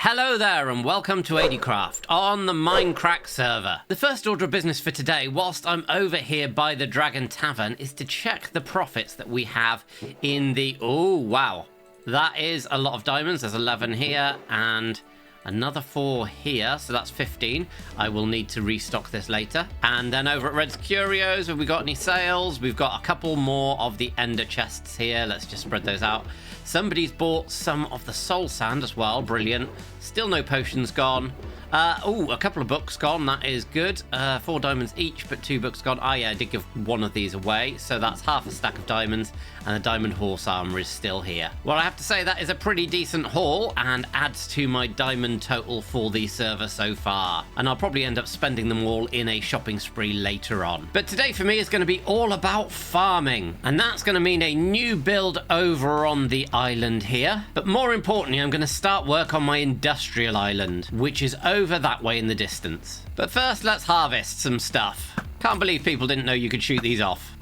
Hello there and welcome to ADcraft on the Mindcrack server. The first order of business for today, whilst I'm over here by the Dragon Tavern, is to check the profits that we have in the... Oh, wow. That is a lot of diamonds. There's 11 here and another 4 here, so that's 15. I will need to restock this later. And then over at Red's Curios, have we got any sales? We've got a couple more of the ender chests here. Let's just spread those out. Somebody's bought some of the soul sand as well. Brilliant. Still no potions gone. A couple of books gone. That is good. 4 diamonds each, but 2 books gone. Yeah, I did give one of these away. So that's half a stack of diamonds. And the diamond horse armor is still here. Well, I have to say that is a pretty decent haul and adds to my diamond total for the server so far. And I'll probably end up spending them all in a shopping spree later on. But today for me is going to be all about farming. And that's going to mean a new build over on the island here. But more importantly, I'm going to start work on my industrial island, which is over that way in the distance. But first, let's harvest some stuff. Can't believe people didn't know you could shoot these off.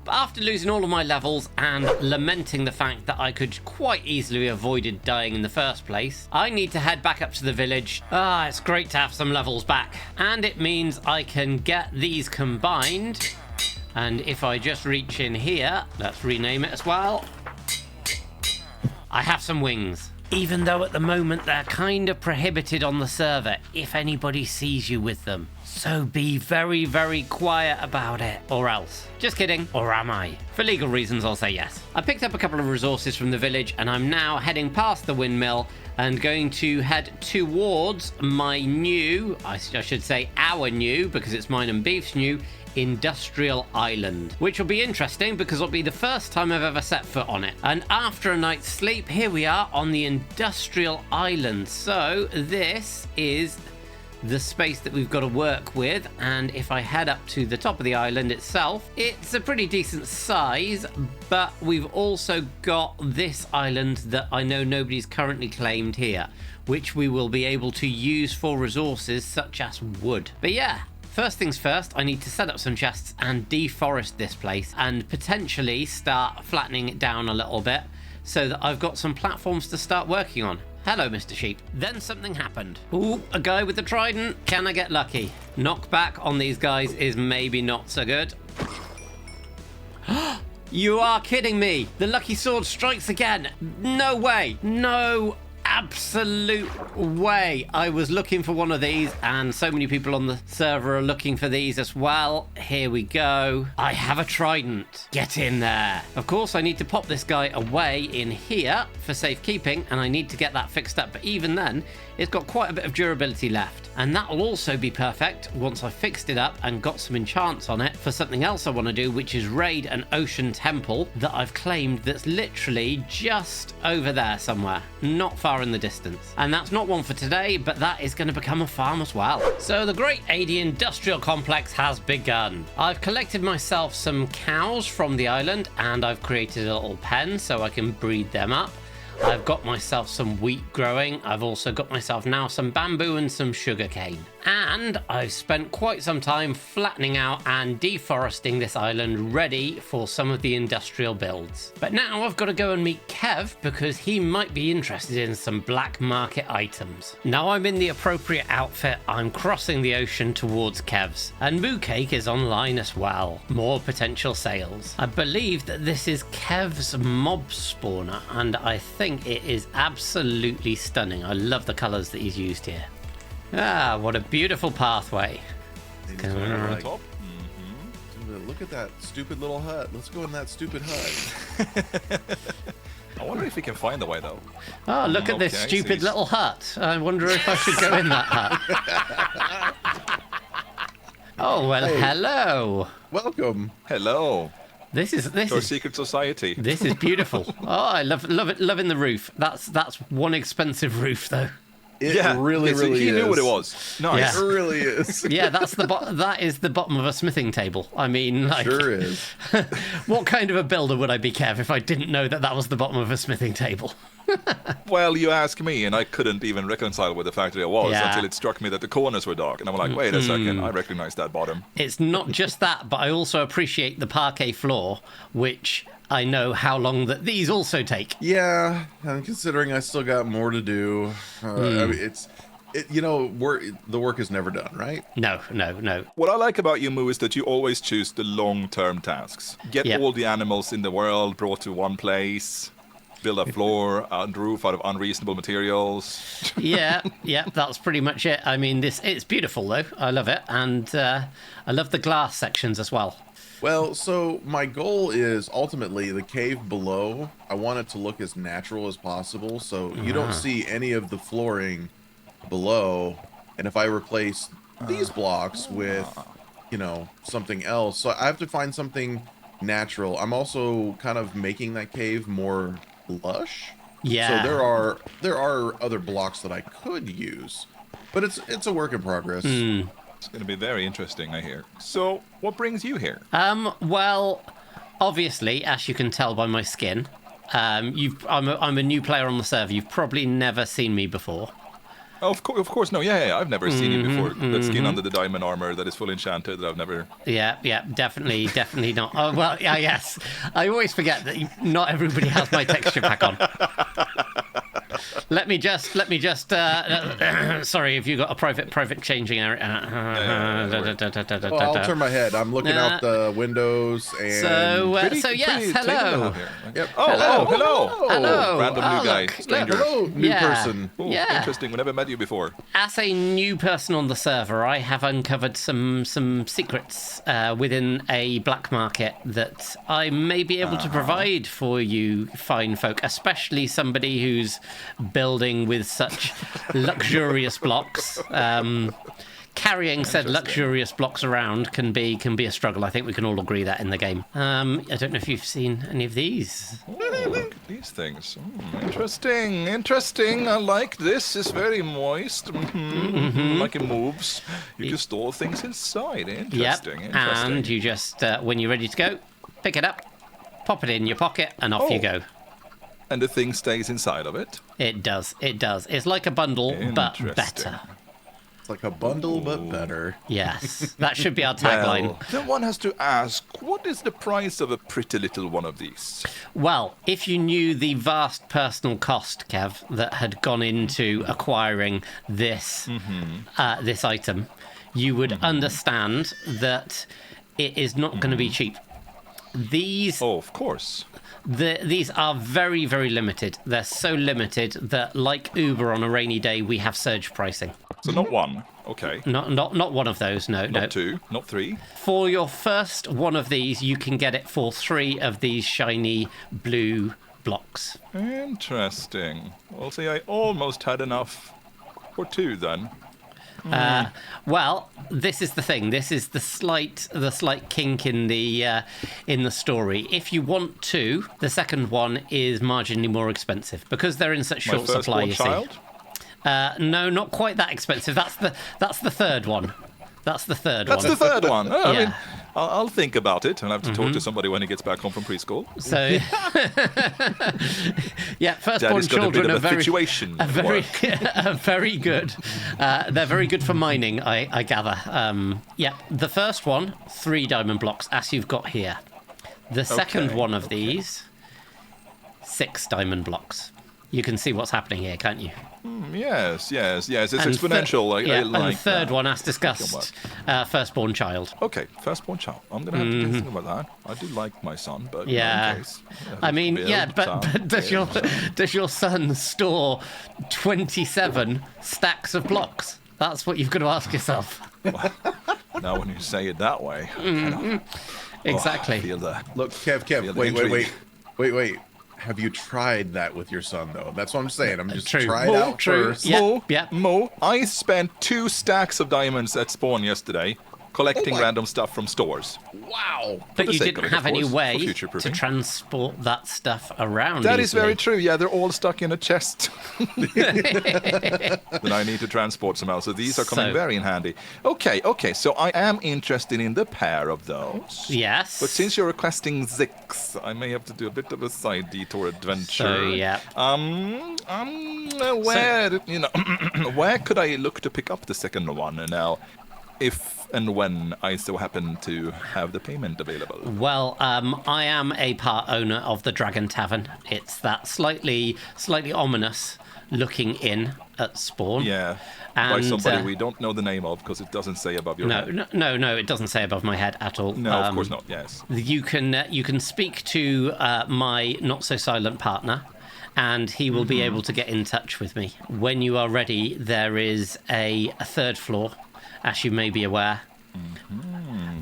But after losing all of my levels and lamenting the fact that I could quite easily have avoided dying in the first place, I need to head back up to the village. It's great to have some levels back. And it means I can get these combined. And if I just reach in here, let's rename it as well. I have some wings. Even though at the moment they're kind of prohibited on the server if anybody sees you with them. So be very, very quiet about it. Or else. Just kidding. Or am I? For legal reasons, I'll say yes. I picked up a couple of resources from the village and I'm now heading past the windmill and going to head towards my new, I should say our new, because it's mine and Beef's new, Industrial Island, which will be interesting because it'll be the first time I've ever set foot on it. And after a night's sleep, here we are on the Industrial Island. So this is the space that we've got to work with, and if I head up to the top of the island itself, it's a pretty decent size, but we've also got this island that I know nobody's currently claimed here, which we will be able to use for resources such as wood. But yeah, first things first, I need to set up some chests and deforest this place and potentially start flattening it down a little bit so that I've got some platforms to start working on. Hello, Mr. Sheep. Then something happened. Ooh, a guy with a trident. Can I get lucky? Knockback on these guys is maybe not so good. You are kidding me. The lucky sword strikes again. No way. No absolute way. I was looking for one of these and so many people on the server are looking for these as well. Here we go. I have a trident. Get in there. Of course, I need to pop this guy away in here for safekeeping and I need to get that fixed up. But even then, it's got quite a bit of durability left. And that will also be perfect once I've fixed it up and got some enchants on it for something else I want to do, which is raid an ocean temple that I've claimed that's literally just over there somewhere, not far in the distance. And that's not one for today, but that is going to become a farm as well. So the Great AD Industrial Complex has begun. I've collected myself some cows from the island and I've created a little pen so I can breed them up. I've got myself some wheat growing. I've also got myself now some bamboo and some sugarcane. And I've spent quite some time flattening out and deforesting this island ready for some of the industrial builds. But now I've got to go and meet Kev because he might be interested in some black market items. Now I'm in the appropriate outfit. I'm crossing the ocean towards Kev's. And Moo Cake is online as well. More potential sales. I believe that this is Kev's mob spawner and I think it is absolutely stunning. I love the colours that he's used here. Ah, what a beautiful pathway. On top. Look at that stupid little hut. Let's go in that stupid hut. I wonder if we can find the way though. Oh, look at this stupid little hut. I wonder if I should go in that hut. Oh, well, hey. Hello. Welcome. Hello. This is secret society. This is beautiful. Oh, I love it. Loving the roof. That's one expensive roof though. It really is. He knew what it was. Nice. Yeah. It really is. Yeah, that is the bottom of a smithing table. I mean, like, sure is. What kind of a builder would I be, Kev, if I didn't know that was the bottom of a smithing table? Well, you ask me, and I couldn't even reconcile with the fact that it was Yeah. until it struck me that the corners were dark. And I'm like, wait a second, I recognize that bottom. It's not just that, but I also appreciate the parquet floor, which I know how long that these also take. Yeah, and considering I still got more to do, I mean, the work is never done, right? No. What I like about you, Moo, is that you always choose the long-term tasks. Get Yep. all the animals in the world brought to one place. Build a floor and roof out of unreasonable materials. Yeah, that's pretty much it. I mean, it's beautiful though. I love it, and I love the glass sections as well. Well, so my goal is ultimately the cave below. I want it to look as natural as possible, so you don't see any of the flooring below. And if I replace these blocks with, something else, so I have to find something natural. I'm also kind of making that cave more lush. Yeah. So there are other blocks that I could use, but it's a work in progress. It's going to be very interesting, I hear. So, what brings you here? Well, obviously, as you can tell by my skin, I'm a new player on the server. You've probably never seen me before. Oh, of course, no. Yeah, I've never seen you before. That skin under the diamond armor that is fully enchanted that I've never... Yeah, definitely not. Oh, well, yeah, yes. I always forget that not everybody has my texture pack on. Let me just. Sorry, if you got a private changing area. Well, I'll turn my head. I'm looking out the windows and. So yes, hello. Yep. Hello. Hello. Random new guy, look, stranger. Hello, new person. Ooh, Yeah. Interesting. We never met you before. As a new person on the server, I have uncovered some secrets within a black market that I may be able to provide for you fine folk, especially somebody who's building with such luxurious blocks. Carrying said luxurious blocks around can be a struggle. I think we can all agree that in the game. I don't know if you've seen any of these. Oh, look at these things. Interesting. I like this. It's very moist. Like it moves. You can store things inside. Interesting. And you just, when you're ready to go, pick it up, pop it in your pocket, and off you go. And the thing stays inside of it? It does. It's like a bundle, but better. It's like a bundle, but better. Yes, that should be our tagline. Well, then one has to ask, what is the price of a pretty little one of these? Well, if you knew the vast personal cost, Kev, that had gone into acquiring this this item, you would understand that it is not going to be cheap. These... Oh, of course. These are very, very limited. They're so limited that, like Uber on a rainy day, we have surge pricing. So not one. Okay. Not one of those, no. Not two, not three. For your first one of these, you can get it for 3 of these shiny blue blocks. Interesting. Well, see, I almost had enough for 2 then. Well, this is the thing. This is the slight kink in the story. If you want to, the second one is marginally more expensive because they're in such short supply. You child? see? No, not quite that expensive. That's the third one. That's the third one. That's the third one. Oh, Yeah. I mean, I'll think about it. I'll have to talk to somebody when he gets back home from preschool. So, yeah, firstborn Daddy's got a bit children of are a very, situation are at very, work. are very good. They're very good for mining, I gather. Yeah, the first one, 3 diamond blocks, as you've got here. The second one of these, 6 diamond blocks. You can see what's happening here, can't you? Yes. It's And exponential. I like and the third that. one, as discussed, firstborn child. Okay, firstborn child. I'm going to have to think about that. I do like my son, but Yeah. in case, I mean, build, yeah, but sound, does your son store 27 stacks of blocks? That's what you've got to ask yourself. Now when you say it that way, Exactly. I feel the... Look, Kev, Feel the wait. intrigue. Have you tried that with your son, though? That's what I'm saying. I'm just True. try it out True. first. Yeah. Mo, I spent 2 stacks of diamonds at spawn yesterday. collecting Oh my- random stuff from stores. Wow. But the you sake didn't of it, have of any course, for way to future-proofing. transport that stuff around. That is very easily. true. Yeah, they're all stuck in a chest that I need to transport somehow. So these are coming So- very in handy. Okay. So I am interested in the pair of those. Yes. But since you're requesting 6, I may have to do a bit of a side detour adventure. So, yeah. Where could I look to pick up the second one now, if and when I so happen to have the payment available? Well, I am a part owner of the Dragon Tavern. It's that slightly ominous looking inn at Spawn. Yeah, by And, somebody we don't know the name of because it doesn't say above your head. No, it doesn't say above my head at all. No, of course not. Yes. You can speak to my not so silent partner, and he will be able to get in touch with me when you are ready. There is a third floor, as you may be aware,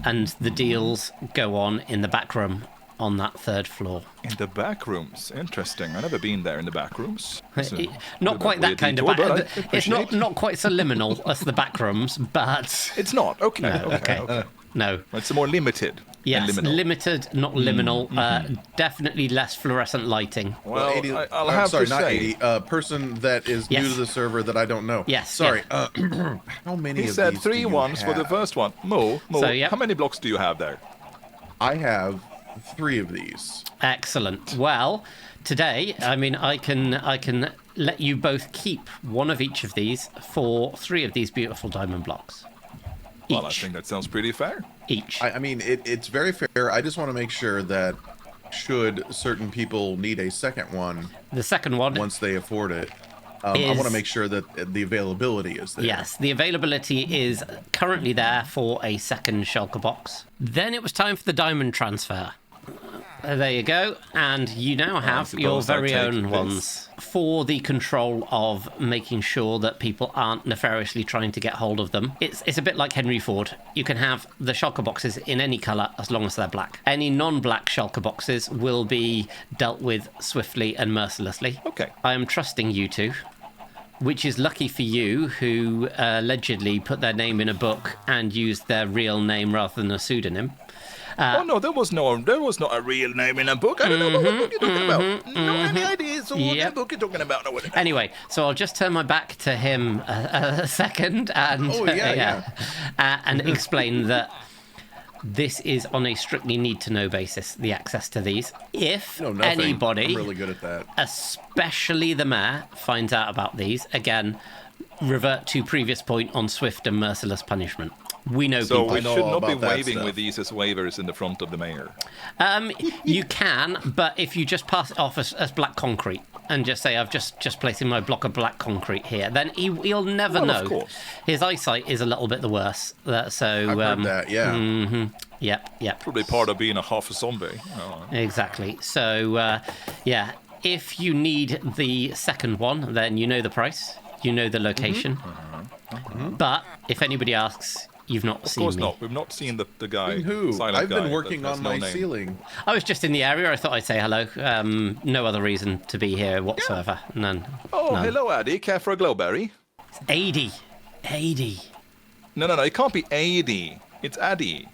and the deals go on in the back room on that third floor. In the back rooms. Interesting. I've never been there in the back rooms. It's a bit Not of a quite that weird kind of detour, back. but I It's appreciate. not quite so liminal as the back rooms, but It's not. Okay. No, okay. No. It's more limited. Yes, than liminal. limited, not liminal. Definitely less fluorescent lighting. Well, 80, I'll I'm have sorry, to not say, 80. Person that is Yes. new to the server that I don't know. Yes, Sorry. How many he of said these 3 do you ones for the have? first one. Mo, So, yep. how many blocks do you have there? I have 3 of these. Excellent. Well, today, I can let you both keep one of each of these for 3 of these beautiful diamond blocks. Well, I Each. think that sounds pretty fair. Each. I mean, it's very fair. I just want to make sure that should certain people need a second one The second one. once they afford it, I want to make sure that the availability is there. Yes, the availability is currently there for a second shulker box. Then it was time for the diamond transfer. There you go, and you now have your suppose I very take own this. ones for the control of making sure that people aren't nefariously trying to get hold of them. It's a bit like Henry Ford. You can have the shulker boxes in any colour as long as they're black. Any non-black shulker boxes will be dealt with swiftly and mercilessly. Okay. I am trusting you two, which is lucky for you, who allegedly put their name in a book and used their real name rather than a pseudonym. Oh no, there was not a real name in a book. I don't know what book you're talking about. No any ideas of what Yep. book you're talking about. No, what- Anyway, so I'll just turn my back to him a second and Oh, yeah. and explain that this is on a strictly need-to-know basis, the access to these. If No, nothing. anybody, I'm really good at that. especially the mayor, finds out about these, again, revert to previous point on swift and merciless punishment. We know So people. we know should all not be about that waving stuff. with these as waivers in the front of the mayor. You can, but if you just pass it off as black concrete and just say, I've just placing my block of black concrete here, then he'll never Well, know. of course. His eyesight is a little bit the worse. So, I've heard that, yeah. Yep. Probably part of being a half a zombie. Oh. Exactly. So, yeah, if you need the second one, then you know the price, you know the location. But if anybody asks, you've not Of seen course me. not. We've not seen the guy. Who? Silent I've guy been working that has on no my name. ceiling. I was just in the area. I thought I'd say hello. No other reason to be here whatsoever. None. Oh, None. hello, Addy. Care for a glowberry? 80. No. It can't be Addy. It's Addy.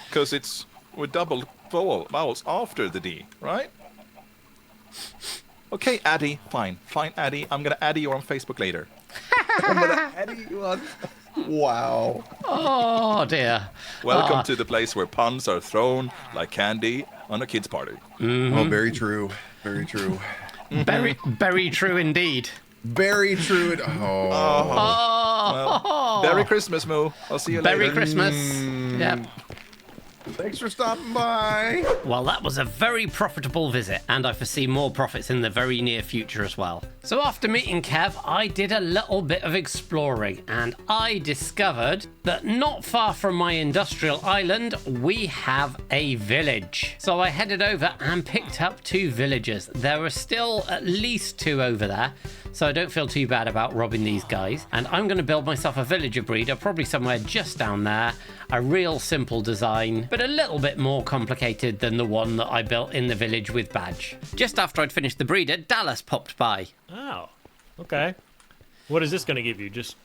Because it's with double vowels after the D, right? Okay, Addy. Fine, Addy. I'm going to add you on Facebook later. Wow. Oh dear. Welcome to the place where puns are thrown like candy on a kid's party. Oh, very true. Very true. Very true indeed. Very true. Well, Merry Christmas, Moo. I'll see you Merry later. Christmas. Yep. Thanks for stopping by. Well, that was a very profitable visit, and I foresee more profits in the very near future as well. So after meeting Kev, I did a little bit of exploring, and I discovered that not far from my industrial island, we have a village. So I headed over and picked up 2 villagers. There are still at least 2 over there, so I don't feel too bad about robbing these guys. And I'm going to build myself a villager breeder, probably somewhere just down there. A real simple design, but a little bit more complicated than the one that I built in the village with Badge. Just after I'd finished the breeder, Dallas popped by. Oh, okay. What is this going to give you? Just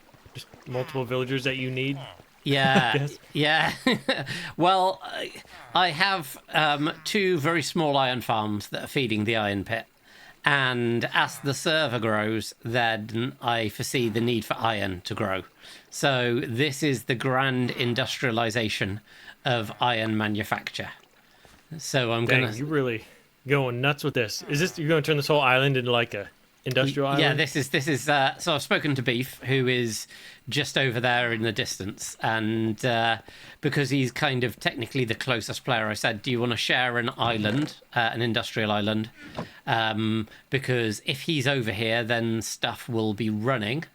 multiple villagers that you need? Yeah, yeah. Well, I have 2 very small iron farms that are feeding the iron pit. And as the server grows, then I foresee the need for iron to grow. So this is the grand industrialization of iron manufacture. So I'm Dang, going to... you're really going nuts with this. Is this, you're going to turn this whole island into like a industrial island? Yeah, this is. So I've spoken to Beef, who is just over there in the distance, and because he's kind of technically the closest player, I said, "Do you want to share an island, an industrial island? Because if he's over here, then stuff will be running.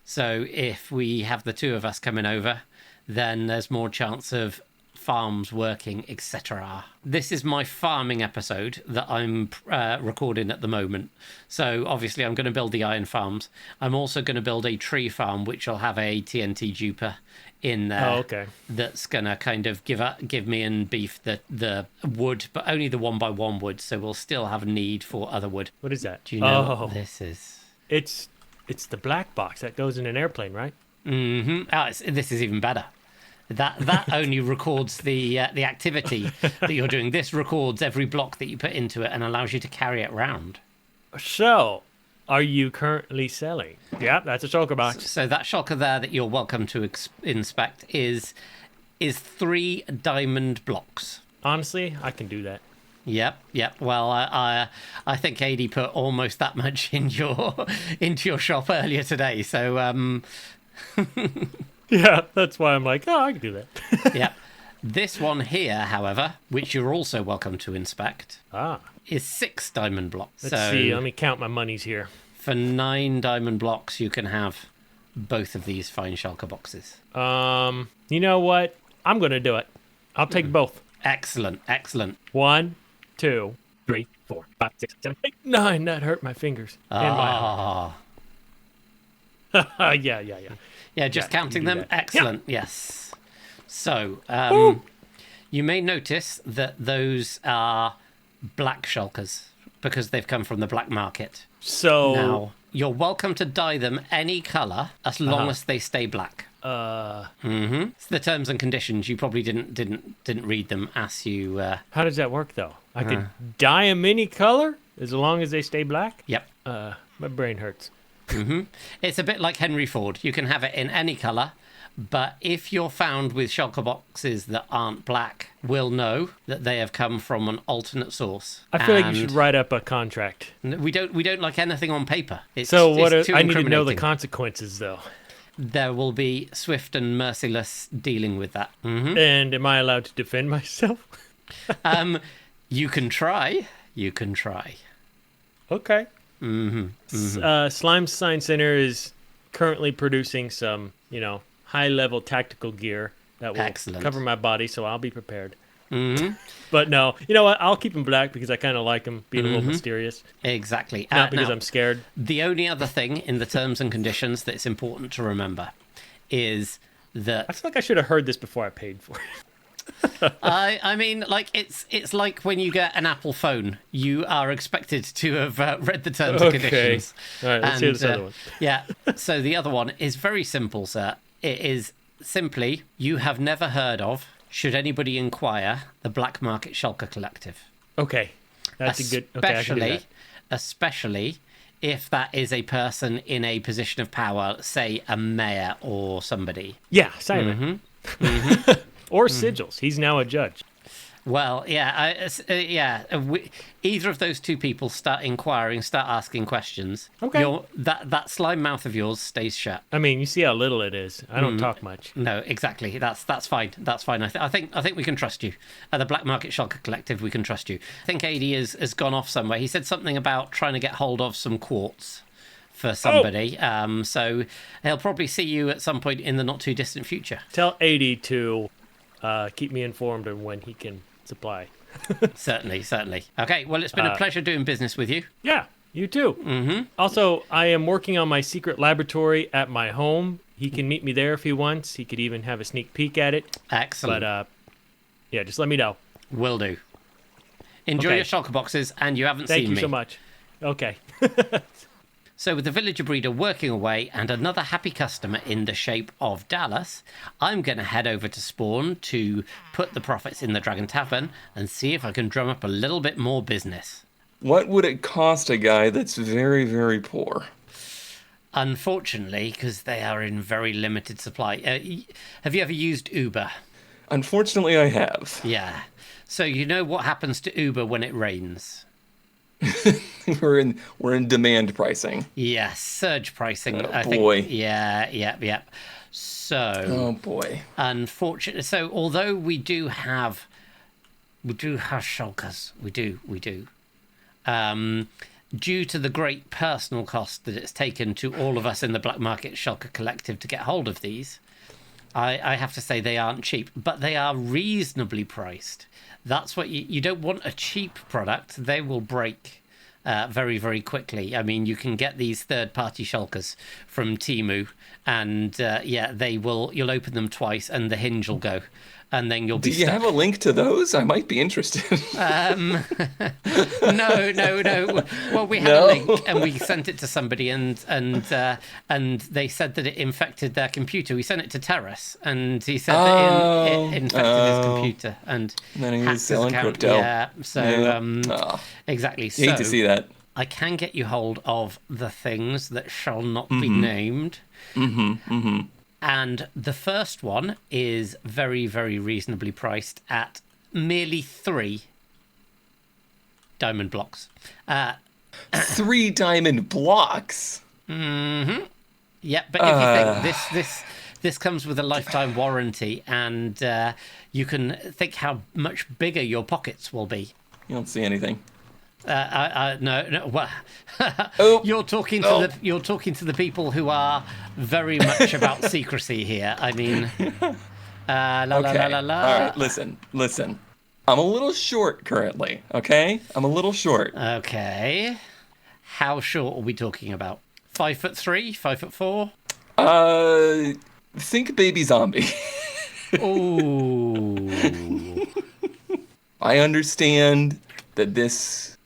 So if we have the 2 of us coming over, then there's more chance of farms working, etc." This is my farming episode that I'm recording at the moment. So obviously I'm going to build the iron farms. I'm also going to build a tree farm, which will have a TNT duper in there. Oh, okay. That's going to kind of give me and Beef the wood, but only the 1x1 wood. So we'll still have need for other wood. What is that? Do you know what this is? It's the black box that goes in an airplane, right? Mm-hmm. This is even better. That only records the activity that you're doing. This records every block that you put into it and allows you to carry it around. So, are you currently selling? Yeah, that's a shulker box. So that shulker there that you're welcome to inspect is 3 diamond blocks. Honestly, I can do that. Yep. Well, I think AD put almost that much in into your shop earlier today. So Yeah, that's why I'm like, I can do that. yeah. This one here, however, which you're also welcome to inspect, is 6 diamond blocks. Let's see. Let me count my monies here. For 9 diamond blocks, you can have both of these fine shulker boxes. You know what? I'm going to do it. I'll take both. Excellent. 1, 2, 3, 4, 5, 6, 7, 8, 9. That hurt my fingers. And my arm. Yeah. Yeah, just counting them. that. Excellent. Yeah. Yes. So, you may notice that those are black shulkers because they've come from the black market. So Now, you're welcome to dye them any color as long as they stay black. It's the terms and conditions. You probably didn't read them as you. how does that work, though? I could dye them any color as long as they stay black? Yep. My brain hurts. It's a bit like Henry Ford. You can have it in any color, but if you're found with shulker boxes that aren't black, we'll know that they have come from an alternate source. I feel like you should write up a contract. We don't like anything on paper. So it's too I need to know the incriminating. consequences, though. There will be swift and merciless dealing with that. And am I allowed to defend myself? You can try. Okay. Slime Science Center is currently producing some, high-level tactical gear that will cover my body, so I'll be prepared. But no, you know what? I'll keep them black because I kind of like them being a little mysterious. Exactly. Not because I'm scared. The only other thing in the terms and conditions that's important to remember is that I feel like I should have heard this before I paid for it. I mean, like it's like when you get an Apple phone, you are expected to have read the terms and conditions. All right, let's hear this other one. Yeah. So the other one is very simple, sir. It is simply you have never heard of, should anybody inquire, the Black Market Shulker Collective. Okay, that's a good. Okay, I can do that. Especially if that is a person in a position of power, say a mayor or somebody. Yeah, Simon. Or Sigils. He's now a judge. Well, yeah, either of those 2 people start inquiring, start asking questions. Okay. That slime mouth of yours stays shut. I mean, you see how little it is. I don't talk much. No, exactly. That's fine. That's fine. I think we can trust you. At the Black Market Shulker Collective, we can trust you. I think AD has gone off somewhere. He said something about trying to get hold of some quartz for somebody. So he'll probably see you at some point in the not too distant future. Tell AD to keep me informed on when he can supply. Certainly. Okay, well, it's been a pleasure doing business with you. Yeah, you too. Also, I am working on my secret laboratory at my home. He can meet me there if he wants. He could even have a sneak peek at it. Excellent. But, yeah, just let me know. Will do. Enjoy your shulker boxes, and you haven't seen me. Thank you so much. Okay. So with the villager breeder working away and another happy customer in the shape of Dallas, I'm going to head over to Spawn to put the profits in the Dragon Tavern and see if I can drum up a little bit more business. What would it cost a guy that's very, very poor? Unfortunately, because they are in very limited supply. Have you ever used Uber? Unfortunately, I have. Yeah. So you know what happens to Uber when it rains? We're in demand pricing. Yes, surge pricing. Oh, I boy. think. Yeah. So. Oh boy. Unfortunately, so although we do have shulkers, we do. Due to the great personal cost that it's taken to all of us in the Black Market Shulker Collective to get hold of these, I have to say they aren't cheap, but they are reasonably priced. That's what you don't want a cheap product. They will break very, very quickly. I mean, you can get these third-party shulkers from Temu, and you'll open them twice, and the hinge will go, and then you'll be. Do you have a link to those? I might be interested. No. Well, we had a link, and we sent it to somebody, and they said that it infected their computer. We sent it to Terrace, and he said that it infected his computer, and then he hacked was his selling account. crypto. Yeah. So exactly. You hate to see that. I can get you hold of the things that shall not be named. And the first one is very, very reasonably priced at merely 3 diamond blocks. 3 diamond blocks? Yeah, but if you think this comes with a lifetime warranty, and you can think how much bigger your pockets will be. You don't see anything. No. Well, Oh. you're talking to the people who are very much about secrecy here. I mean, la la la la la. All right, listen. I'm a little short currently. Okay, I'm a little short. Okay, how short are we talking about? 5'3", 5'4"? Think baby zombie. Ooh. I understand that this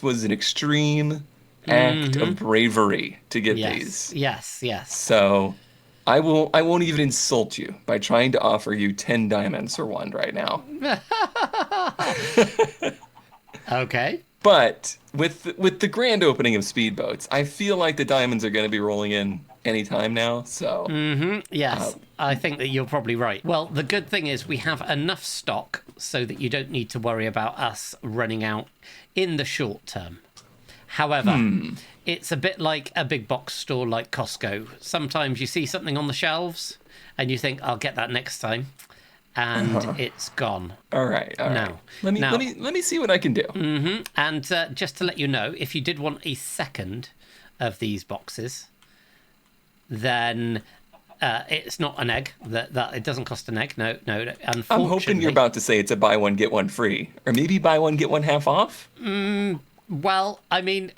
was an extreme act of bravery to get these. Yes. So I won't even insult you by trying to offer you 10 diamonds for one right now. Okay. But with the grand opening of speedboats, I feel like the diamonds are going to be rolling in anytime now. So Yes, I think that you're probably right. Well, the good thing is we have enough stock so that you don't need to worry about us running out in the short term. However, it's a bit like a big box store like Costco. Sometimes you see something on the shelves and you think, I'll get that next time. And it's gone. All right. Now, let me see what I can do. And just to let you know, if you did want a second of these boxes, then it's not an egg. That it doesn't cost an egg. No. Unfortunately, I'm hoping you're about to say it's a buy one get one free, or maybe buy one get one half off. Well, I mean,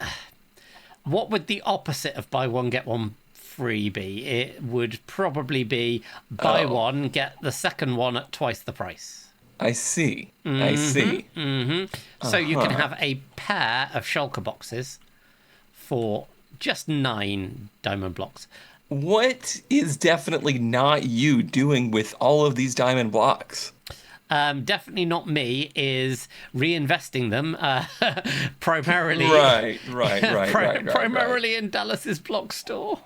what would the opposite of buy one get one free be? It would probably be buy one get the second one at twice the price. I see. So you can have a pair of shulker boxes for just 9 diamond blocks. What is definitely not you doing with all of these diamond blocks? Definitely not me, is reinvesting them primarily. Right. Primarily in Dallas's block store.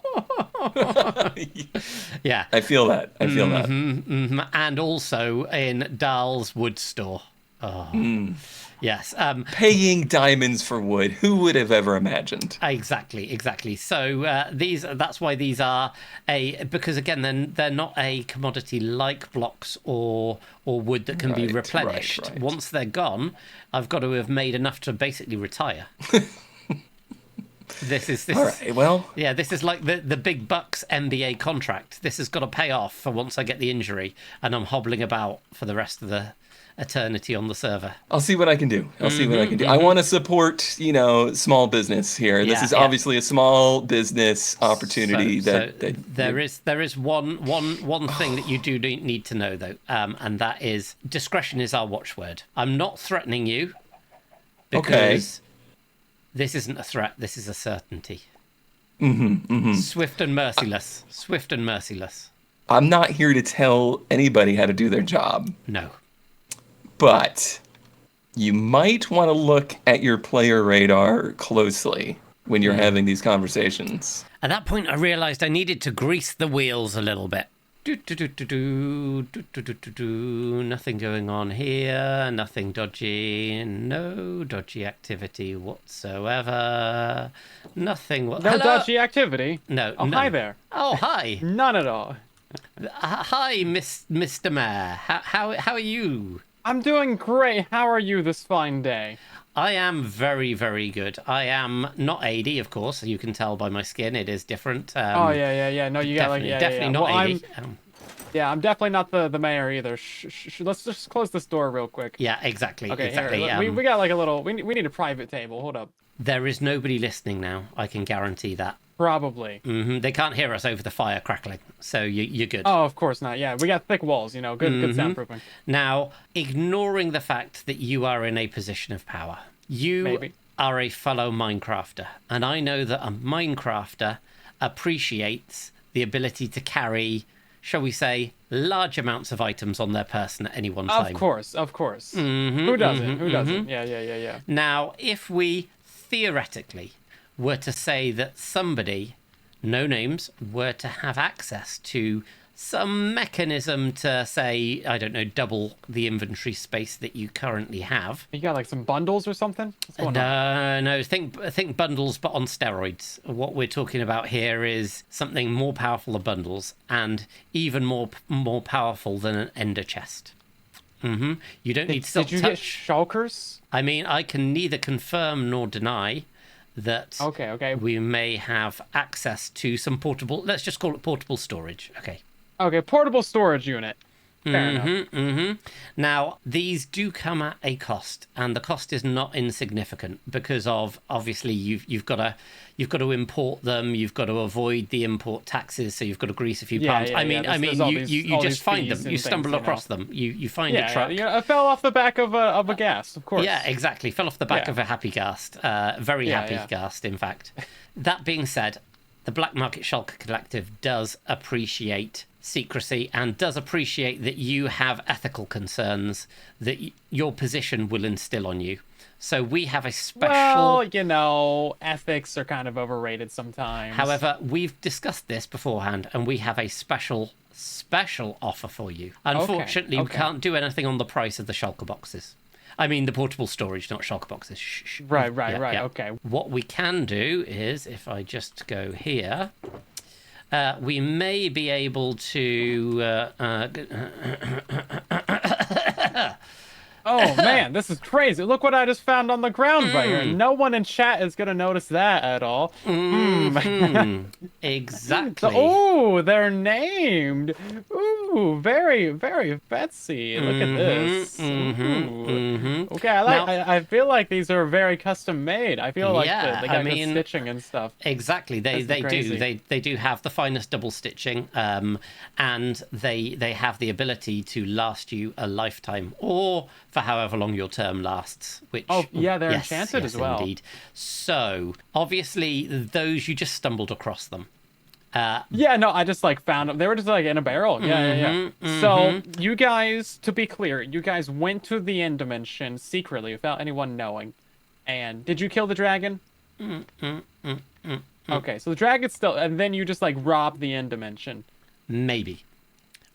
Yeah. I feel that. And also in Dahl's wood store. Yes. Paying diamonds for wood. Who would have ever imagined? Exactly. So that's why these are because again, they're not a commodity like blocks or wood that can be replenished. Right. Once they're gone, I've got to have made enough to basically retire. This All right, well. Yeah, this is like the big bucks NBA contract. This has got to pay off for once I get the injury and I'm hobbling about for the rest of the eternity on the server. I'll see what I can do. I want to support, small business here. This is obviously a small business opportunity there is one thing that you do need to know though, and that is discretion is our watchword. I'm not threatening you because this isn't a threat. This is a certainty. Swift and merciless. Swift and merciless. I'm not here to tell anybody how to do their job. No. But you might want to look at your player radar closely when you're having these conversations. At that point, I realized I needed to grease the wheels a little bit. Nothing going on here. Nothing dodgy. No dodgy activity whatsoever. Nothing. No dodgy activity? No. Oh, hi there. Oh, hi. None at all. Hi, Mr. Mayor. How are you? I'm doing great. How are you this fine day? I am very, very good. I am not 80, of course. You can tell by my skin; it is different. Oh yeah. No, you got definitely not well, 80. I'm definitely not the mayor either. Let's just close this door real quick. Yeah, exactly. Okay, exactly. Here, we got like a little. We need a private table. Hold up. There is nobody listening now. I can guarantee that. Probably. They can't hear us over the fire crackling, so you're good. Oh, of course not. Yeah, we got thick walls. Good soundproofing. Now, ignoring the fact that you are in a position of power, you are a fellow Minecrafter, and I know that a Minecrafter appreciates the ability to carry, shall we say, large amounts of items on their person at any one time. Of course. Who doesn't? Who doesn't? Yeah. Now, if we theoretically were to say that somebody, no names, were to have access to some mechanism to say, I don't know, double the inventory space that you currently have. You got like some bundles or something? What's going on? No, think bundles, but on steroids. What we're talking about here is something more powerful than bundles, and even more powerful than an ender chest. You don't need silk touch. Did you get shulkers? I mean, I can neither confirm nor deny that okay. we may have access to some portable, let's just call it portable storage. Okay, portable storage unit. Fair enough. Now, these do come at a cost, and the cost is not insignificant because of obviously you've got to import them, you've got to avoid the import taxes, so you've got to grease a few palms. You just find them, you stumble across them, you find a truck. I fell off the back of a ghast, of course. Yeah, exactly. Fell off the back of a happy ghast, very happy ghast, in fact. That being said, the Black Market Shulker Collective does appreciate secrecy and does appreciate that you have ethical concerns that your position will instill on you. So we have a special... Well, ethics are kind of overrated sometimes. However, we've discussed this beforehand, and we have a special offer for you. Unfortunately, we can't do anything on the price of the shulker boxes. I mean, the portable storage, not shulker boxes. Shh. Right, okay. What we can do is, if I just go here... we may be able to... Oh, man, this is crazy. Look what I just found on the ground right here. No one in chat is going to notice that at all. Exactly. Oh, they're named. Ooh, very, very fancy. Look at this. Okay, I feel like these are very custom made. I feel like they got good stitching and stuff. Exactly, they do. They do have the finest double stitching, and they have the ability to last you a lifetime, or for however long your term lasts. Which they're enchanted as well. Indeed. So obviously those you just stumbled across them. I just found them. They were just in a barrel. So you guys, to be clear, you guys went to the end dimension secretly without anyone knowing. And did you kill the dragon? Okay, so the dragon's still, and then you just robbed the end dimension. Maybe.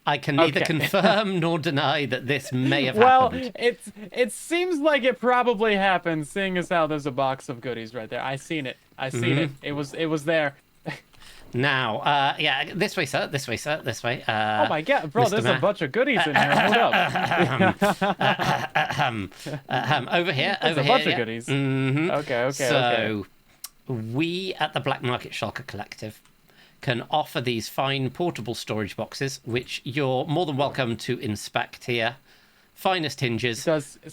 I can neither confirm nor deny that this may have happened. Well, it seems like it probably happened, seeing as how there's a box of goodies right there. I seen it. It was there. Now, this way, sir. This way. Oh my god, bro! There's a bunch of goodies in here. Hold up. Over here. There's a bunch of goodies. Okay. So, we at the Black Market Shulker Collective can offer these fine portable storage boxes, which you're more than welcome to inspect here. Finest hinges,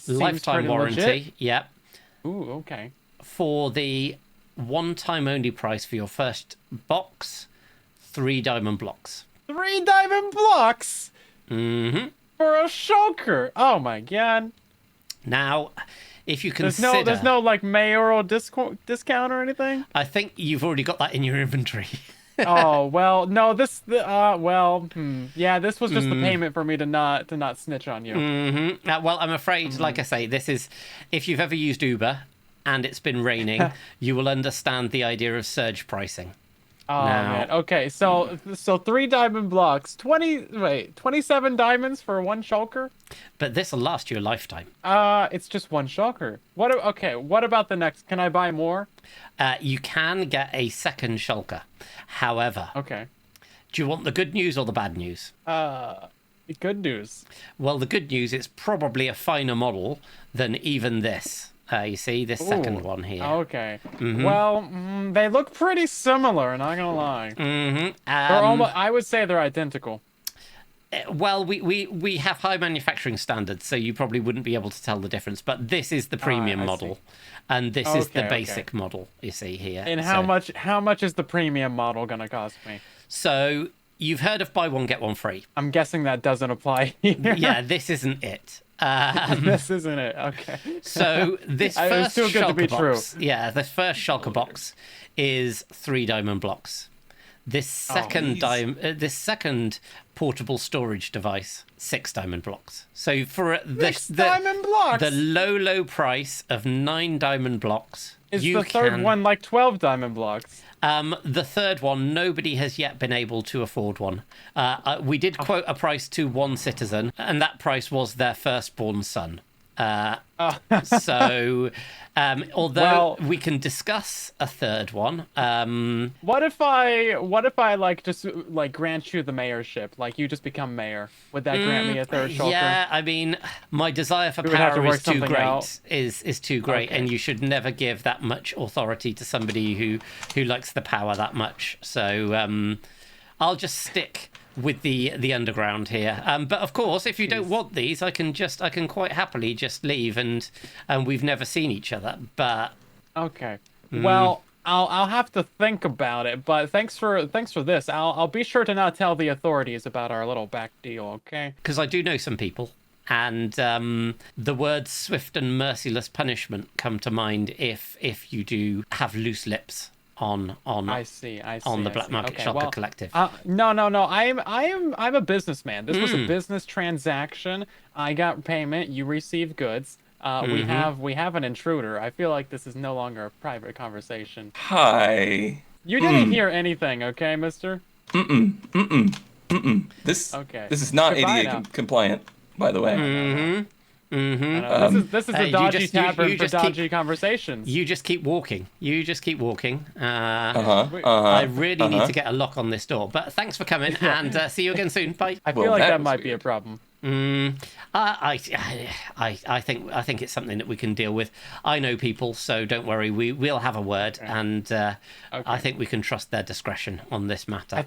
lifetime warranty. Legit. Yep. Ooh, okay. For the one-time only price for your first box, 3 diamond blocks. 3 diamond blocks? For a shulker? Oh my god. Now, if you consider... There's no like mayoral discount or anything? I think you've already got that in your inventory. Oh, well, no, yeah, this was just the payment for me to not snitch on you. Well, I'm afraid, like I say, this is... If you've ever used Uber and it's been raining, you will understand the idea of surge pricing. Oh, man. Okay, so 3 diamond blocks, 27 diamonds for 1 shulker? But this will last you a lifetime. It's just 1 shulker. What about the next? Can I buy more? You can get a second shulker. However, okay. Do you want the good news or the bad news? Good news. Well, the good news, it's probably a finer model than even this. You see, this second one here. Okay. Well, they look pretty similar, not gonna lie. They're almost, I would say they're identical. Well, we have high manufacturing standards, so you probably wouldn't be able to tell the difference. But this is the premium model, and this is the basic model. You see here. And how much is the premium model gonna cost me? So you've heard of buy one get one free. I'm guessing that doesn't apply here. Yeah, this isn't it. This isn't it. Okay. So this first too good to be box, true. yeah, the first shulker box is 3 diamond blocks. This second this second portable storage device, 6 diamond blocks. So for diamond blocks, the low price of 9 diamond blocks, is the third one like 12 diamond blocks? The third one, nobody has yet been able to afford one. We did quote a price to one citizen, and that price was their firstborn son. So, although we can discuss a third one, what if I like just like grant you the mayorship, like you just become mayor? Would that grant me a third shulker? Yeah, I mean, my desire for power is too great. Is too great, and you should never give that much authority to somebody who likes the power that much. So, I'll just stick with the underground here, but of course, if you don't want these, I can quite happily just leave, and we've never seen each other. But okay, well, I'll have to think about it. But thanks for this. I'll be sure to not tell the authorities about our little back deal. Okay? Because I do know some people, and the words "swift and merciless punishment" come to mind if you do have loose lips on I see. on the Black Market Shulker Collective. No. I'm a businessman. This was a business transaction. I got payment. You received goods. We have an intruder. I feel like this is no longer a private conversation. Hi. You didn't hear anything, okay, mister? This is not ADA compliant, by the way. This is a dodgy tavern for dodgy conversations. You just keep walking. I really need to get a lock on this door. But thanks for coming, and see you again soon. Bye. I feel like that might be a problem. I think it's something that we can deal with. I know people, so don't worry. We'll have a word, and I think we can trust their discretion on this matter.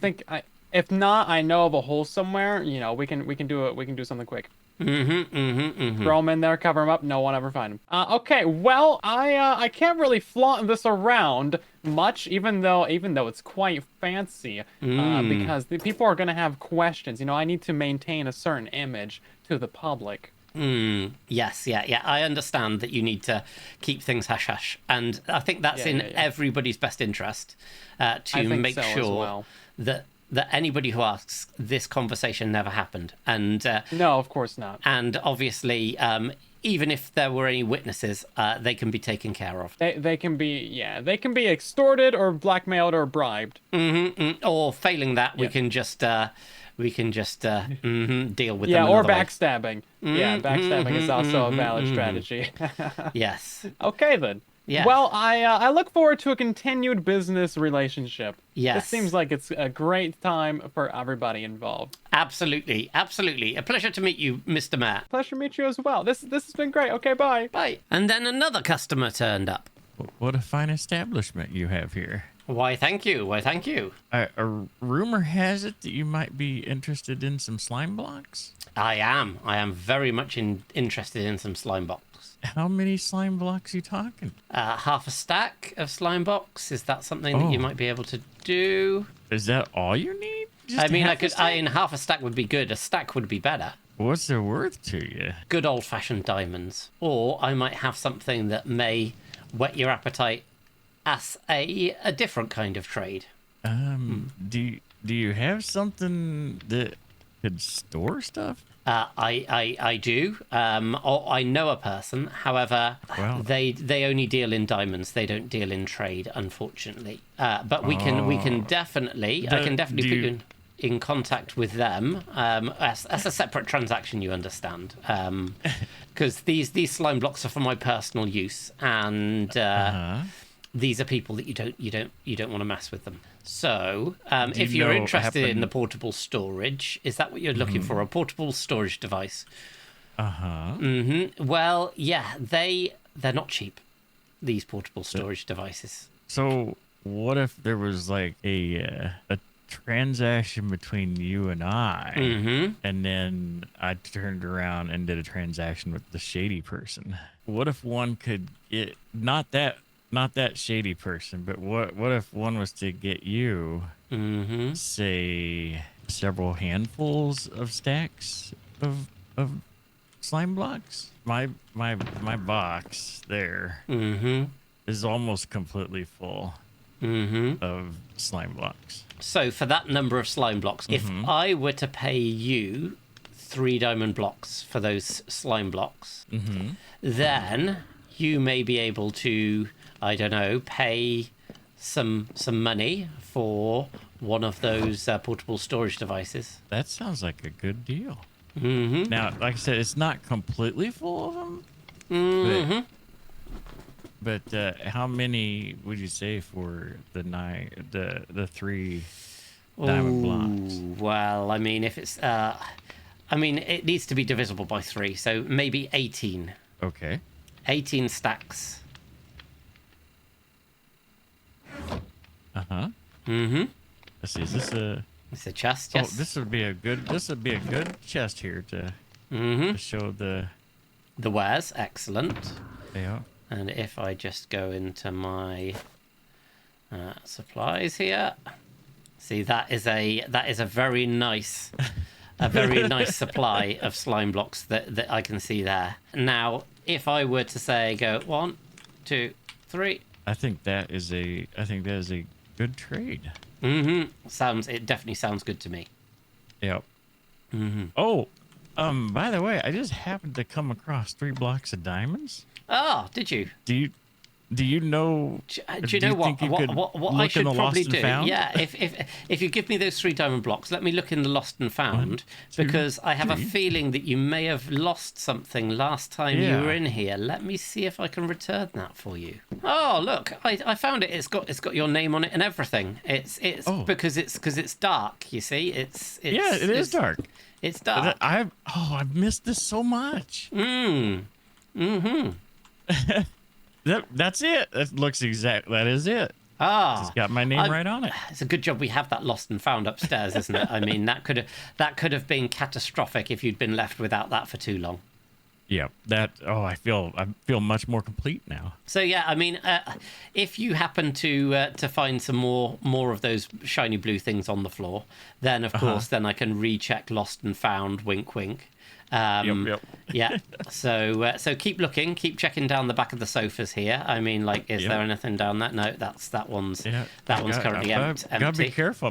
If not, I know of a hole somewhere. You know, we can do something quick. Throw them in there, cover them up. No one ever find them. Okay, well, I can't really flaunt this around much, even though it's quite fancy, because the people are gonna have questions. You know, I need to maintain a certain image to the public. Yes, yeah. I understand that you need to keep things hush hush, and I think that's in everybody's best interest to make sure that anybody who asks, this conversation never happened. And no, of course not. And obviously, even if there were any witnesses, they can be taken care of. They can be extorted or blackmailed or bribed. Or failing that, we can just deal with them. Yeah, or backstabbing. Backstabbing is also a valid strategy. Yes. Okay then. Yeah. Well, I look forward to a continued business relationship. Yes. This seems like it's a great time for everybody involved. Absolutely. A pleasure to meet you, Mr. Mayor. Pleasure to meet you as well. This has been great. Okay, bye. Bye. And then another customer turned up. What a fine establishment you have here. Why, thank you. A rumor has it that you might be interested in some slime blocks? I am very much interested in some slime blocks. How many slime blocks are you talking? Half a stack of slime box. Is that something that you might be able to do? Is that all you need? Half a stack would be good. A stack would be better. What's their worth to you? Good old-fashioned diamonds. Or I might have something that may whet your appetite as a different kind of trade. Do you have something that could store stuff? I do. Or I know a person. However, Well, they only deal in diamonds. They don't deal in trade, unfortunately. But we can definitely. I can definitely put you in contact with them as a separate transaction. You understand? Because these slime blocks are for my personal use, and these are people that you don't want to mess with them. So, if you're interested in the portable storage, is that what you're looking for? A portable storage device? Well, yeah, they're not cheap. These portable storage devices. So, what if there was like a transaction between you and I, and then I turned around and did a transaction with the shady person? What if one could get not that shady person, but what if one was to get you, say, several handfuls of stacks of slime blocks? My box there is almost completely full of slime blocks. So for that number of slime blocks, if I were to pay you 3 diamond blocks for those slime blocks, then you may be able to, I don't know, pay some money for one of those portable storage devices. That sounds like a good deal. Now, like I said, it's not completely full of them. But how many would you say for the 3 diamond blocks? Well, I mean, if it's, it needs to be divisible by 3, so maybe 18. Okay. 18 stacks. Let's see. Is this a? It's a chest. Yes. Oh, this would be a good chest here to show the wares. Excellent. Yeah. And if I just go into my supplies here, see that is a very nice supply of slime blocks that I can see there. Now, if I were to say go 1, 2, 3, I think that is a good trade. It definitely sounds good to me. Yep. Oh, by the way, I just happened to come across 3 blocks of diamonds. Oh, did you? Do you know? Do you know what I should probably do? Yeah, if you give me those 3 diamond blocks, let me look in the lost and found, because I have a feeling that you may have lost something last time you were in here. Let me see if I can return that for you. Oh, look, I found it. It's got your name on it and everything. It's because it's dark. You see, it is dark. It's dark. I've missed this so much. That's it. That looks exact. That is it. It's got my name right on it. It's a good job we have that lost and found upstairs, isn't it? I mean, that could have been catastrophic if you'd been left without that for too long. Yeah, I feel much more complete now. So yeah, I mean, if you happen to find some more of those shiny blue things on the floor, then of course, then I can recheck lost and found. Wink, wink. Yep. Yeah. So keep looking, keep checking down the back of the sofas here. I mean, like, is there anything down that? No, that one's currently empty. Gotta be careful.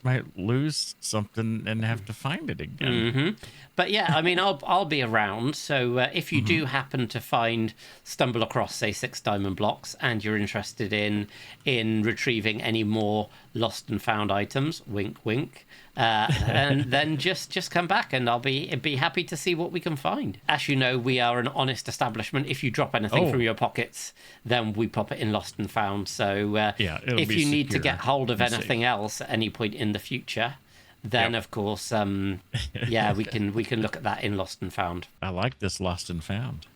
Might lose something and have to find it again. But yeah, I mean, I'll be around. So if you do happen to stumble across, say, 6 diamond blocks, and you're interested in retrieving any more lost and found items, wink, wink. And then just come back, and I'll be happy to see what we can find. As you know, we are an honest establishment. If you drop anything from your pockets, then we pop it in lost and found. So if you need to get hold of anything else at any point in the future, then of course, we can look at that in lost and found. I like this lost and found.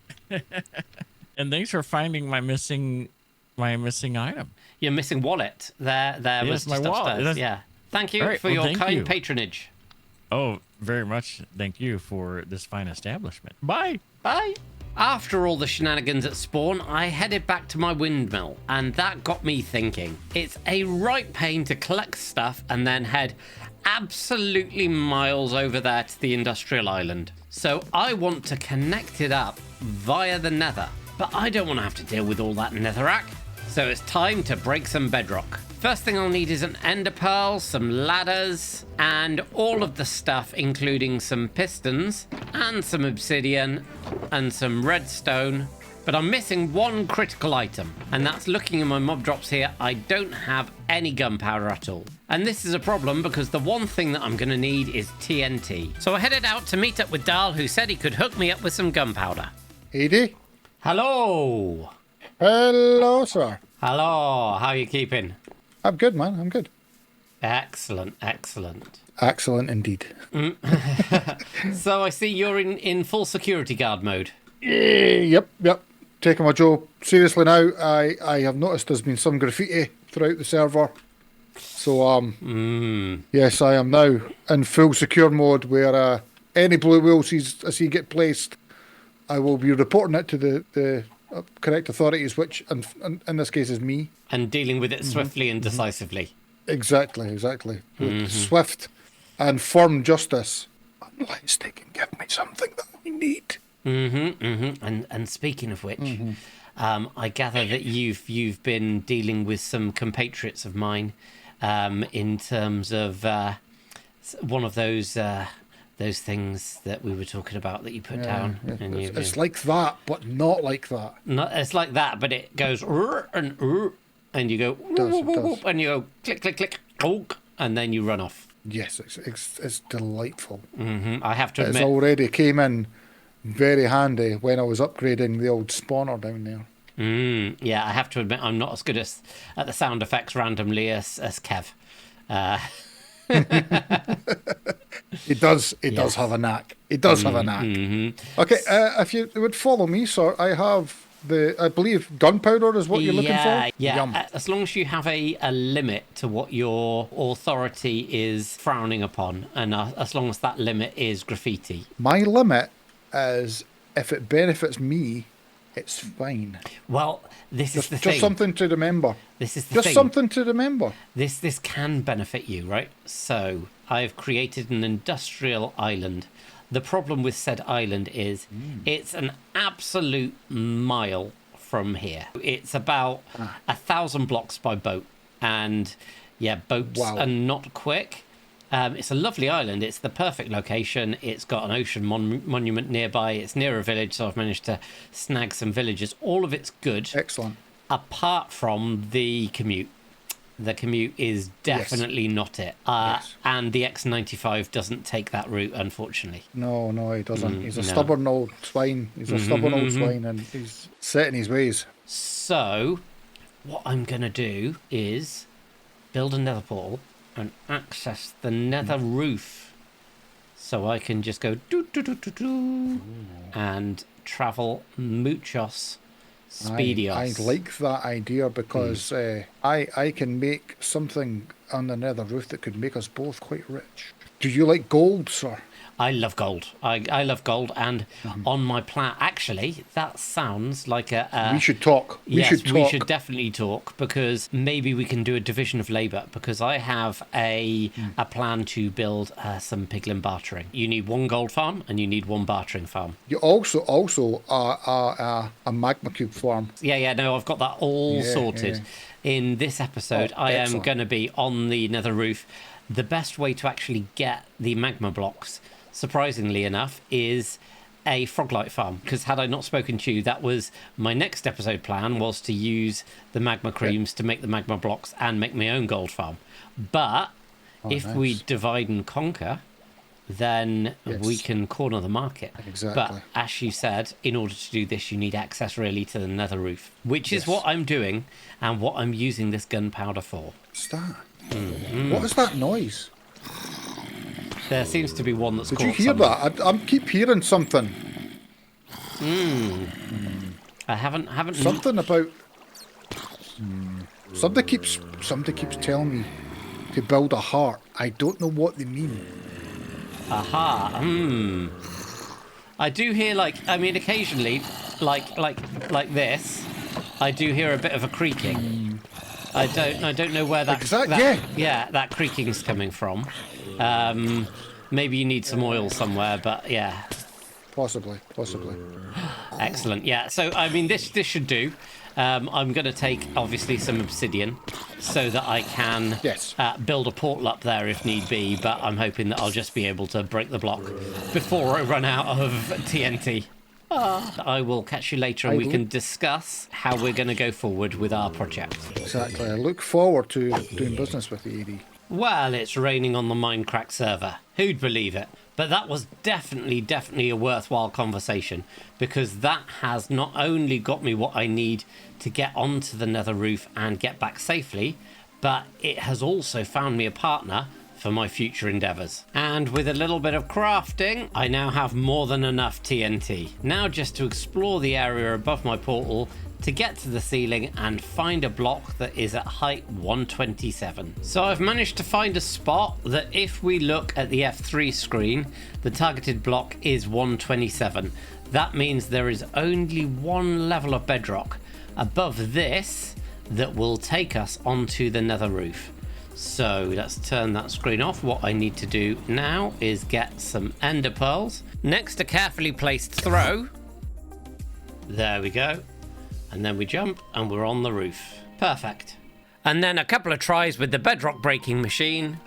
And thanks for finding my missing item. Your missing wallet. There was my just wallet. Upstairs. Yeah. Thank you for your kind patronage. Oh, very much. Thank you for this fine establishment. Bye. Bye. After all the shenanigans at spawn, I headed back to my windmill, and that got me thinking. It's a right pain to collect stuff and then head absolutely miles over there to the industrial island. So I want to connect it up via the nether. But I don't want to have to deal with all that netherrack. So it's time to break some bedrock. First thing I'll need is an ender pearl, some ladders, and all of the stuff, including some pistons, and some obsidian, and some redstone. But I'm missing one critical item, and that's looking in my mob drops here. I don't have any gunpowder at all. And this is a problem because the one thing that I'm going to need is TNT. So I headed out to meet up with Dahl, who said he could hook me up with some gunpowder. Edie? Hello. Hello, sir. Hello. How are you keeping? I'm good, man. I'm good. Excellent, excellent. Excellent indeed. So I see you're in full security guard mode. Yep. Taking my job seriously now. I have noticed there's been some graffiti throughout the server. So, yes, I am now in full secure mode where any blue wheel I see get placed, I will be reporting it to the correct authorities, which in this case is me. And dealing with it swiftly and decisively. Exactly. With swift and firm justice. Unless they can give me something that I need. And speaking of which, I gather that you've been dealing with some compatriots of mine in terms of one of those things that we were talking about that you put down. Yeah. And it's like that, but not like that. It's like that, but it goes and you go It does. and you go click click click honk, and then you run off. Yes, it's delightful. I have to It's admit, already came in very handy when I was upgrading the old spawner down there. yeah, I have to admit I'm not as good at the sound effects randomly as Kev. It does have a knack. It does have a knack. Okay, if you would follow me, sir, I have I believe gunpowder is what you're looking for? Yeah, Yum. as long as you have a limit to what your authority is frowning upon, and as long as that limit is graffiti. My limit is if it benefits me, it's fine. Well, this is the thing. Just something to remember. This is the Just thing. something to remember. This can benefit you, right? So I've created an industrial island. The problem with said island is it's an absolute mile from here. It's about 1,000 blocks by boat. And yeah, boats are not quick. It's a lovely island. It's the perfect location. It's got an ocean monument nearby. It's near a village, so I've managed to snag some villages. All of it's good. Excellent. Apart from the commute. The commute is definitely not it. And the X95 doesn't take that route, unfortunately. No, he doesn't. He's a stubborn old swine. He's a stubborn old swine, and he's set in his ways. So, what I'm going to do is build a nether portal and access the nether roof. So I can just go do and travel muchos speedios. I like that idea because I can make something on the nether roof that could make us both quite rich. Do you like gold, sir? I love gold. I love gold, and on my plan, actually, that sounds like a. We should talk. We should definitely talk, because maybe we can do a division of labour. Because I have a plan to build some piglin bartering. You need one gold farm and you need one bartering farm. You also a magma cube farm. Yeah. No, I've got that all sorted. Yeah. In this episode, I am going to be on the nether roof. The best way to actually get the magma blocks, surprisingly enough, is a Froglight farm. Because had I not spoken to you, that was my next episode plan, was to use the magma creams to make the magma blocks and make my own gold farm. But if we divide and conquer, then we can corner the market. Exactly. But as you said, in order to do this, you need access really to the nether roof, which is what I'm doing and what I'm using this gunpowder for. What's that? What is that noise? There seems to be one that's Did caught you hear something. that? I keep hearing something. I haven't. Something about. Somebody keeps telling me to build a heart. I don't know what they mean. Aha. I do hear occasionally, like this, I do hear a bit of a creaking. I don't know where that. Exactly. That creaking's coming from. Maybe you need some oil somewhere, but yeah. Possibly. Excellent. Yeah. So I mean, this should do. I'm going to take obviously some obsidian so that I can build a portal up there if need be. But I'm hoping that I'll just be able to break the block before I run out of TNT. I will catch you later and we can discuss how we're going to go forward with our project. Exactly. I look forward to doing business with the AD. Well, it's raining on the Mindcrack server. Who'd believe it? But that was definitely a worthwhile conversation, because that has not only got me what I need to get onto the nether roof and get back safely, but it has also found me a partner for my future endeavours. And with a little bit of crafting, I now have more than enough TNT. Now just to explore the area above my portal to get to the ceiling and find a block that is at height 127. So I've managed to find a spot that if we look at the F3 screen, the targeted block is 127. That means there is only one level of bedrock above this that will take us onto the nether roof. So let's turn that screen off. What I need to do now is get some ender pearls. Next, a carefully placed throw. There we go. And then we jump and we're on the roof. Perfect. And then a couple of tries with the bedrock breaking machine.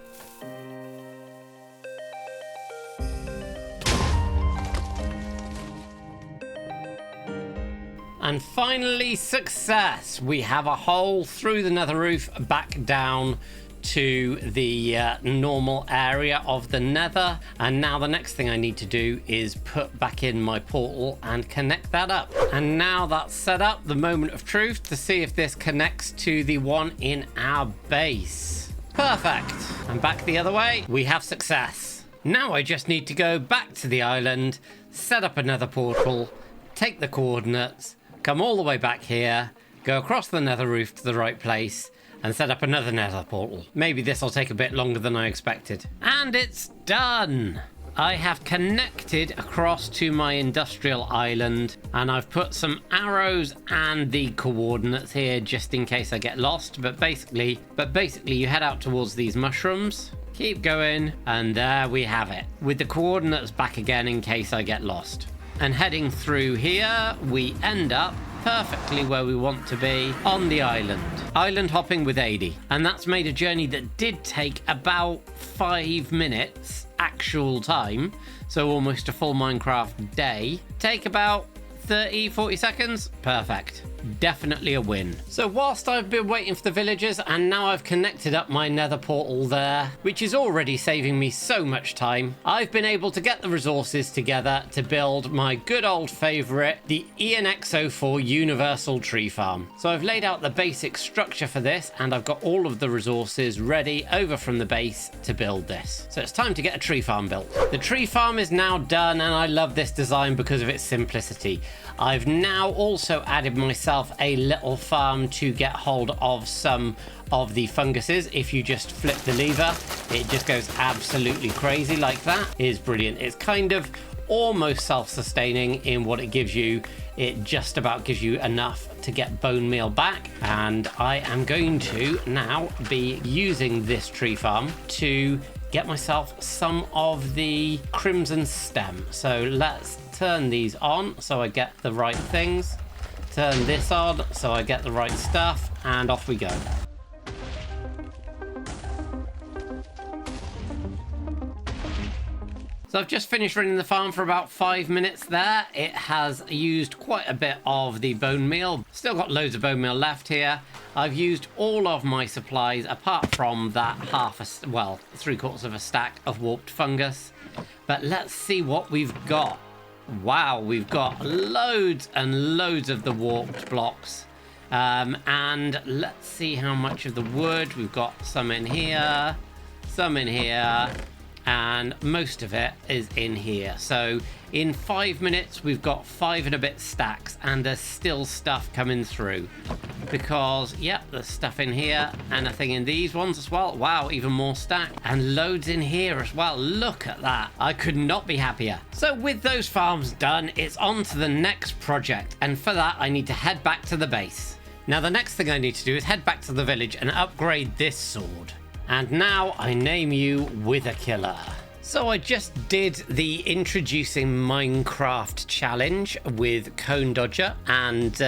And finally, success. We have a hole through the nether roof back down to the normal area of the nether. And now the next thing I need to do is put back in my portal and connect that up. And now that's set up, the moment of truth to see if this connects to the one in our base. Perfect. And back the other way, we have success. Now I just need to go back to the island, set up another portal, take the coordinates, come all the way back here, go across the nether roof to the right place, and set up another nether portal. Maybe this will take a bit longer than I expected. And it's done! I have connected across to my industrial island, and I've put some arrows and the coordinates here just in case I get lost. But basically you head out towards these mushrooms, keep going, and there we have it, with the coordinates back again in case I get lost. And heading through here, we end up perfectly where we want to be on the island. Island hopping with 80. And that's made a journey that did take about 5 minutes actual time. So almost a full Minecraft day. Take about 30-40 seconds. Perfect. Definitely a win. So whilst I've been waiting for the villagers, and now I've connected up my nether portal there, which is already saving me so much time, I've been able to get the resources together to build my good old favourite, the ENX04 Universal Tree Farm. So I've laid out the basic structure for this, and I've got all of the resources ready over from the base to build this. So it's time to get a tree farm built. The tree farm is now done, and I love this design because of its simplicity. I've now also added myself a little farm to get hold of some of the funguses. If you just flip the lever, it just goes absolutely crazy like that. It is brilliant. It's kind of almost self-sustaining in what it gives you. It just about gives you enough to get bone meal back. And I am going to now be using this tree farm to get myself some of the crimson stem. So let's turn these on so I get the right things. Turn this on so I get the right stuff, and off we go. So I've just finished running the farm for about 5 minutes there. It has used quite a bit of the bone meal. Still got loads of bone meal left here. I've used all of my supplies apart from that three-quarters of a stack of warped fungus. But let's see what we've got. Wow, we've got loads and loads of the warped blocks. And let's see how much of the wood. We've got some in here, and most of it is in here. So in 5 minutes, we've got 5 and a bit stacks, and there's still stuff coming through. Because, yep, there's stuff in here, and a thing in these ones as well. Wow, even more stack, and loads in here as well. Look at that. I could not be happier. So with those farms done, it's on to the next project, and for that, I need to head back to the base. Now, the next thing I need to do is head back to the village and upgrade this sword. And now I name you Wither Killer. So I just did the introducing Minecraft challenge with Cone Dodger, and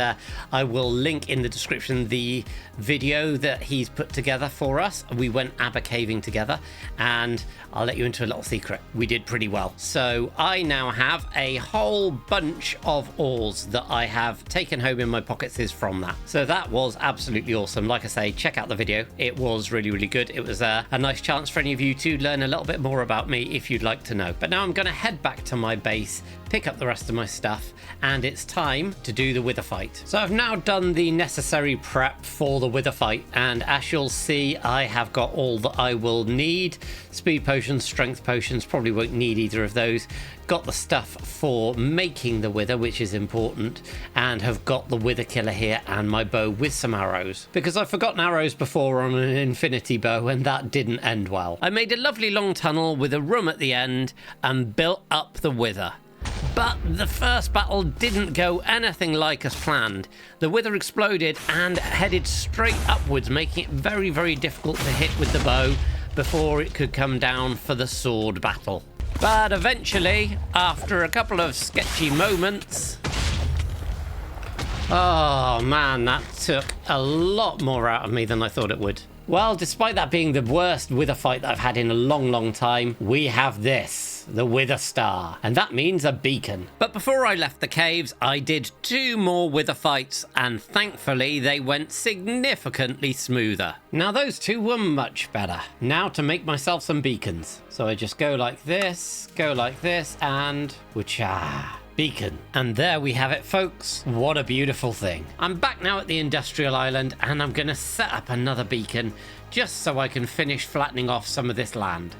I will link in the description the video that he's put together for us. We went aber caving together, and I'll let you into a little secret. We did pretty well. So I now have a whole bunch of ores that I have taken home in my pockets from that. So that was absolutely awesome. Like I say, check out the video. It was really, really good. It was a nice chance for any of you to learn a little bit more about me if you'd like to know. But now I'm going to head back to my base, pick up the rest of my stuff, and it's time to do the wither fight. So I've now done the necessary prep for the wither fight, and as you'll see, I have got all that I will need. Speed potions, strength potions, probably won't need either of those. Got the stuff for making the wither, which is important, and have got the wither killer here and my bow with some arrows, because I've forgotten arrows before on an infinity bow and that didn't end well. I made a lovely long tunnel with a room at the end and built up the wither. But the first battle didn't go anything like as planned. The wither exploded and headed straight upwards, making it very, very difficult to hit with the bow before it could come down for the sword battle. But eventually, after a couple of sketchy moments... Oh man, that took a lot more out of me than I thought it would. Well, despite that being the worst wither fight that I've had in a long, long time, we have this, the Wither Star, and that means a beacon. But before I left the caves, I did 2 more wither fights, and thankfully they went significantly smoother. Now those 2 were much better. Now to make myself some beacons. So I just go like this, and whoocha. Beacon. And there we have it, folks. What a beautiful thing. I'm back now at the industrial island, and I'm going to set up another beacon just so I can finish flattening off some of this land.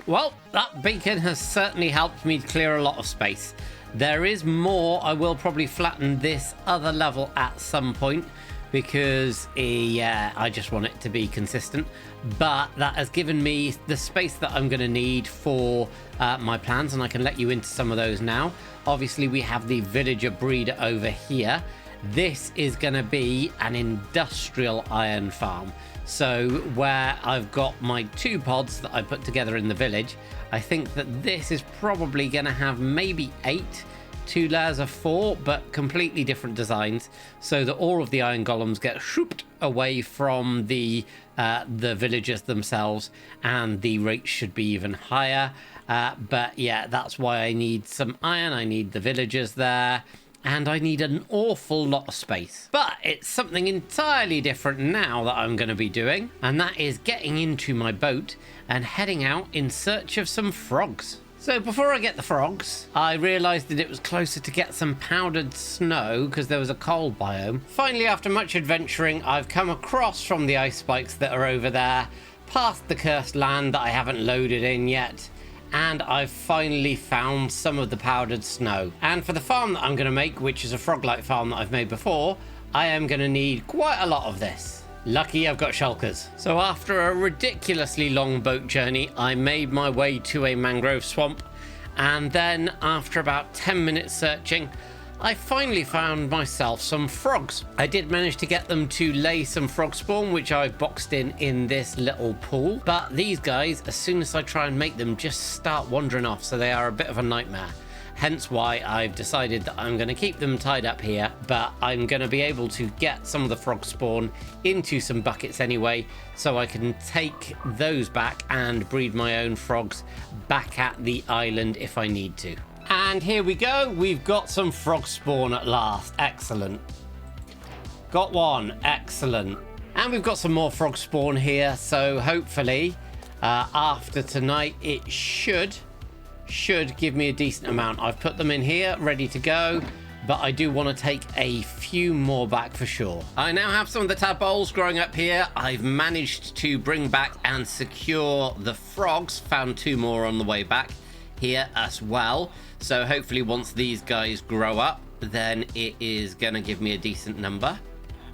Well, that beacon has certainly helped me clear a lot of space. There is more. I will probably flatten this other level at some point, because I just want it to be consistent. But that has given me the space that I'm going to need for my plans, and I can let you into some of those now. Obviously, we have the villager breeder over here. This is going to be an industrial iron farm. So where I've got my 2 pods that I put together in the village, I think that this is probably going to have maybe 8 2 layers of 4, but completely different designs, so that all of the iron golems get shooped away from the villagers themselves, and the rate should be even higher. But yeah, that's why I need some iron. I need the villagers there, and I need an awful lot of space. But it's something entirely different now that I'm going to be doing, and that is getting into my boat and heading out in search of some frogs. So before I get the frogs, I realised that it was closer to get some powdered snow because there was a cold biome. Finally, after much adventuring, I've come across from the ice spikes that are over there, past the cursed land that I haven't loaded in yet, and I've finally found some of the powdered snow. And for the farm that I'm going to make, which is a Froglight farm that I've made before, I am going to need quite a lot of this. Lucky I've got shulkers. So after a ridiculously long boat journey, I made my way to a mangrove swamp, and then after about 10 minutes searching, I finally found myself some frogs. I did manage to get them to lay some frog spawn, which I've boxed in this little pool, but these guys, as soon as I try and make them, just start wandering off, so they are a bit of a nightmare. Hence why I've decided that I'm going to keep them tied up here, but I'm going to be able to get some of the frog spawn into some buckets anyway, so I can take those back and breed my own frogs back at the island if I need to. And here we go, we've got some frog spawn at last. Excellent. Got one. Excellent. And we've got some more frog spawn here, so hopefully after tonight it should give me a decent amount. I've put them in here ready to go, but I do want to take a few more back for sure. I now have some of the tadpoles growing up here. I've managed to bring back and secure the frogs, found 2 more on the way back here as well. So hopefully once these guys grow up, then it is gonna give me a decent number.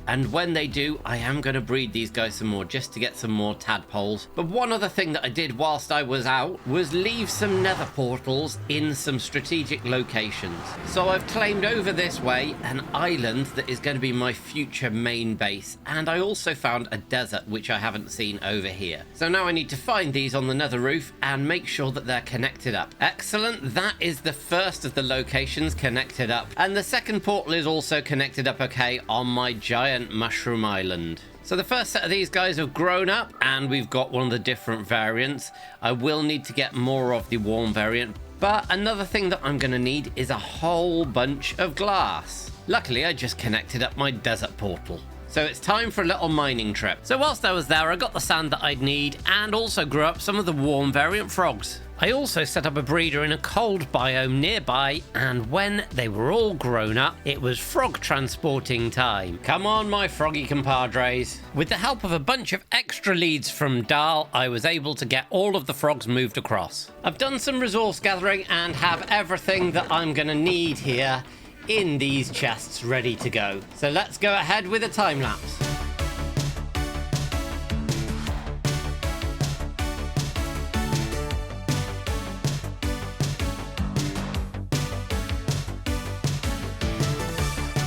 And when they do, I am going to breed these guys some more just to get some more tadpoles. But one other thing that I did whilst I was out was leave some nether portals in some strategic locations. So I've claimed over this way an island that is going to be my future main base. And I also found a desert which I haven't seen over here. So now I need to find these on the nether roof and make sure that they're connected up. Excellent. That is the first of the locations connected up. And the second portal is also connected up okay on my giant mushroom island. So the first set of these guys have grown up and we've got one of the different variants. I will need to get more of the warm variant, but another thing that I'm going to need is a whole bunch of glass. Luckily, I just connected up my desert portal. So it's time for a little mining trip. So whilst I was there, I got the sand that I'd need and also grew up some of the warm variant frogs. I also set up a breeder in a cold biome nearby, and when they were all grown up, it was frog transporting time. Come on, my froggy compadres. With the help of a bunch of extra leads from Dahl, I was able to get all of the frogs moved across. I've done some resource gathering and have everything that I'm gonna need here in these chests ready to go. So let's go ahead with a time lapse.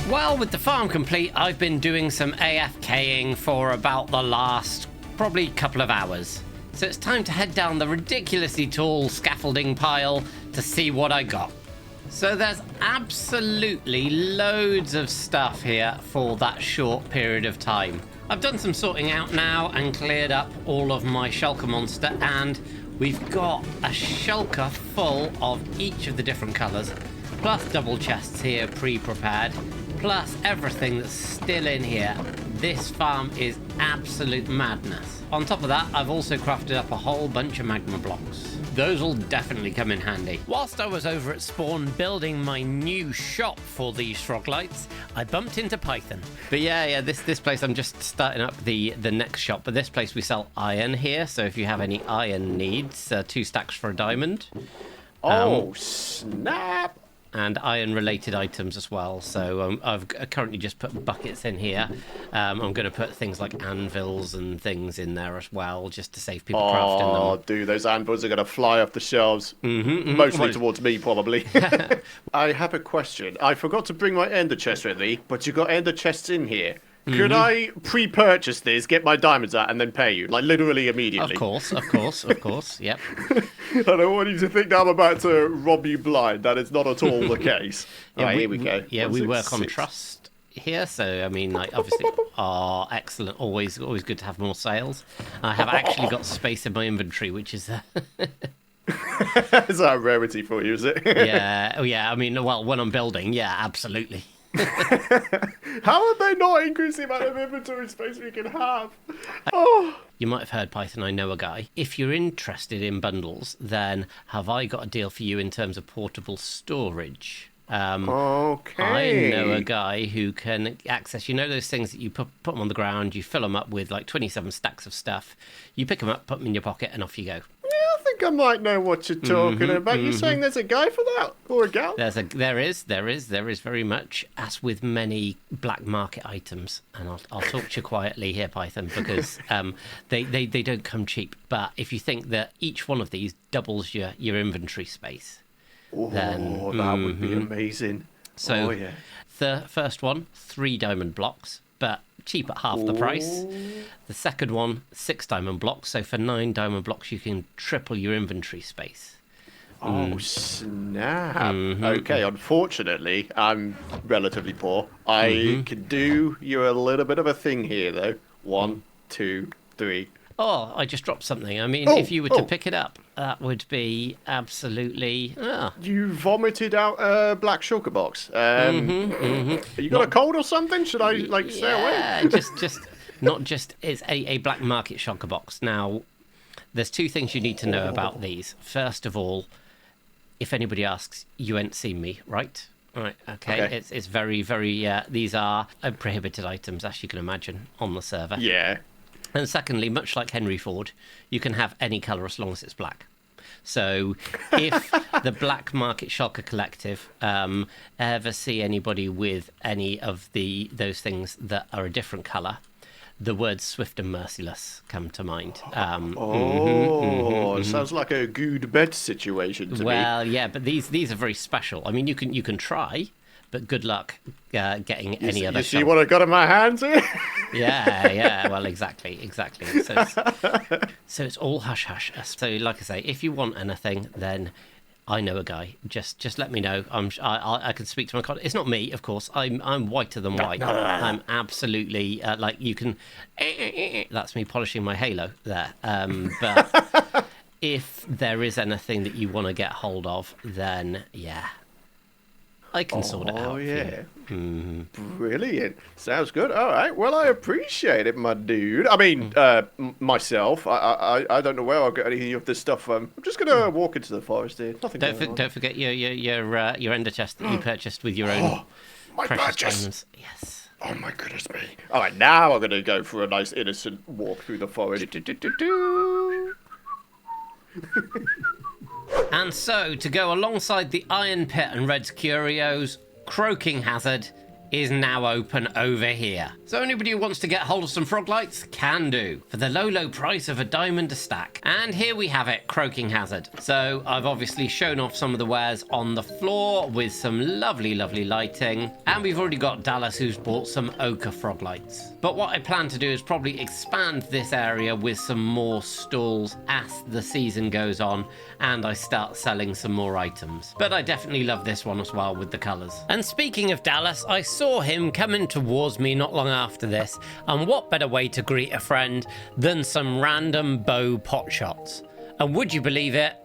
Well, with the farm complete, I've been doing some AFKing for about the last probably couple of hours. So it's time to head down the ridiculously tall scaffolding pile to see what I got. So there's absolutely loads of stuff here for that short period of time. I've done some sorting out now and cleared up all of my shulker monster, and we've got a shulker full of each of the different colours, plus double chests here pre-prepared, plus everything that's still in here. This farm is absolute madness. On top of that, I've also crafted up a whole bunch of magma blocks. Those will definitely come in handy. Whilst I was over at spawn building my new shop for these Froglights, I bumped into Python. But yeah, this place, I'm just starting up the next shop. But this place we sell iron here, so if you have any iron needs, 2 stacks for a diamond. Oh, snap! And iron-related items as well. So I've currently just put buckets in here. I'm going to put things like anvils and things in there as well, just to save people crafting them. Oh, dude, those anvils are going to fly off the shelves. Mostly towards me, probably. I have a question. I forgot to bring my ender chest with me, but you got ender chests in here. Could I pre-purchase this, get my diamonds out, and then pay you? Like, literally immediately. Of course, yep. I don't want you to think that I'm about to rob you blind. That is not at all the case. Yeah, Right, here we go. Yeah, we work on trust here, so, I mean, like, obviously, excellent. Always good to have more sales. I have actually got space in my inventory, which is... Is that a rarity for you, is it? yeah, I mean, well, when I'm building, yeah, absolutely. How are they not increasing the amount of inventory space we can have? Oh. You might have heard, Python, I know a guy. If you're interested in bundles, then have I got a deal for you in terms of portable storage? Okay. I know a guy who can access, you know those things that you put them on the ground, you fill them up with like 27 stacks of stuff, you pick them up, put them in your pocket, and off you go. I think I might know what you're talking about. You're saying there's a guy for that? Or a gal? There is very much, as with many black market items. And I'll talk to you quietly here, Python, because they don't come cheap. But if you think that each one of these doubles your inventory space, then... that would be amazing. So, the first one, 3 diamond blocks, but cheap at half the price. The second one, 6 diamond blocks. So for 9 diamond blocks, you can triple your inventory space. Oh, snap. Okay, unfortunately, I'm relatively poor. I can do you a little bit of a thing here, though. 1, 2, 3. Oh, I just dropped something. I mean, if you were to pick it up, that would be absolutely... You vomited out a black shulker box. You got a cold or something? Should I, stay away? Yeah, just not just... It's a black market shulker box. Now, there's 2 things you need to know about these. First of all, if anybody asks, you ain't seen me, right? Right, okay. It's very, very... these are prohibited items, as you can imagine, on the server. Yeah. And secondly, much like Henry Ford, you can have any colour as long as it's black. So if the Black Market Shulker Collective ever see anybody with any of those things that are a different colour, the words swift and merciless come to mind. Sounds like a good bet situation to me. Well, yeah, but these are very special. I mean, you can try, but good luck getting any other. You see what I got in my hands here? Yeah. Well, exactly. So it's all hush hush. So, like I say, if you want anything, then I know a guy. Just let me know. I can speak to my contact. It's not me, of course. I'm whiter than white. I'm absolutely like you can. That's me polishing my halo there. But if there is anything that you want to get hold of, then yeah, I can sort it out. Oh yeah. Brilliant. Sounds good. All right. Well, I appreciate it, my dude. I mean, myself. I don't know where I'll get any of this stuff. I'm just gonna walk into the forest here. Nothing. Don't forget your ender chest that you purchased with your own my precious purchase. diamonds. Yes. Oh my goodness me. All right. Now I'm gonna go for a nice innocent walk through the forest. And so, to go alongside the Iron Pit and Red's Curios, Croaking Hazard is now open over here. So anybody who wants to get hold of some Froglights can do, for the low price of a diamond a stack. And here we have it, Croaking Hazard. So I've obviously shown off some of the wares on the floor with some lovely lighting. And we've already got Dallas who's bought some ochre Froglights. But what I plan to do is probably expand this area with some more stalls as the season goes on and I start selling some more items. But I definitely love this one as well with the colours. And speaking of Dallas, I saw him coming towards me not long after this, and what better way to greet a friend than some random bow pot shots? And would you believe it?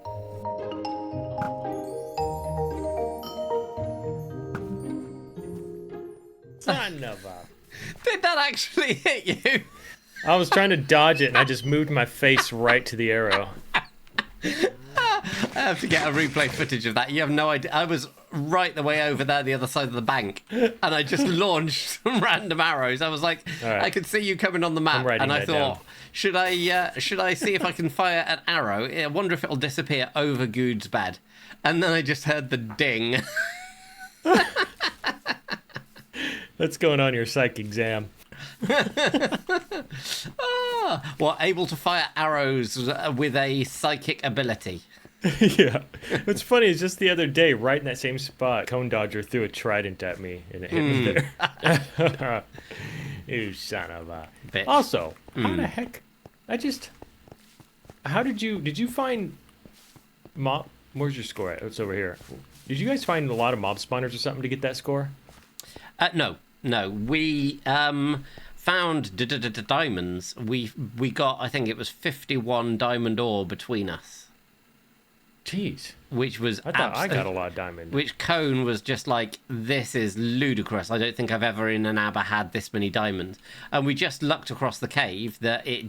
Son of a... Did that actually hit you? I was trying to dodge it, and I just moved my face right to the arrow. I have to get a replay footage of that. You have no idea. I was right the way over there, the other side of the bank, and I just launched some random arrows. I was like, right. I could see you coming on the map, and I thought, should I see if I can fire an arrow? I wonder if it'll disappear over Good's bed. And then I just heard the ding. That's going on your psych exam. Well, able to fire arrows with a psychic ability. Yeah. What's funny is just the other day, right in that same spot, Cone Dodger threw a trident at me, and it hit me there. You son of a... Bitch. Also, how the heck... How did you find... Mob... Where's your score at? It's over here. Did you guys find a lot of mob spawners or something to get that score? No. We found diamonds. We got, I think it was 51 diamond ore between us. Jeez. Which was... I thought I got a lot of diamond. Which Cone was just like, this is ludicrous. I don't think I've ever in an ABBA had this many diamonds. And we just lucked across the cave that it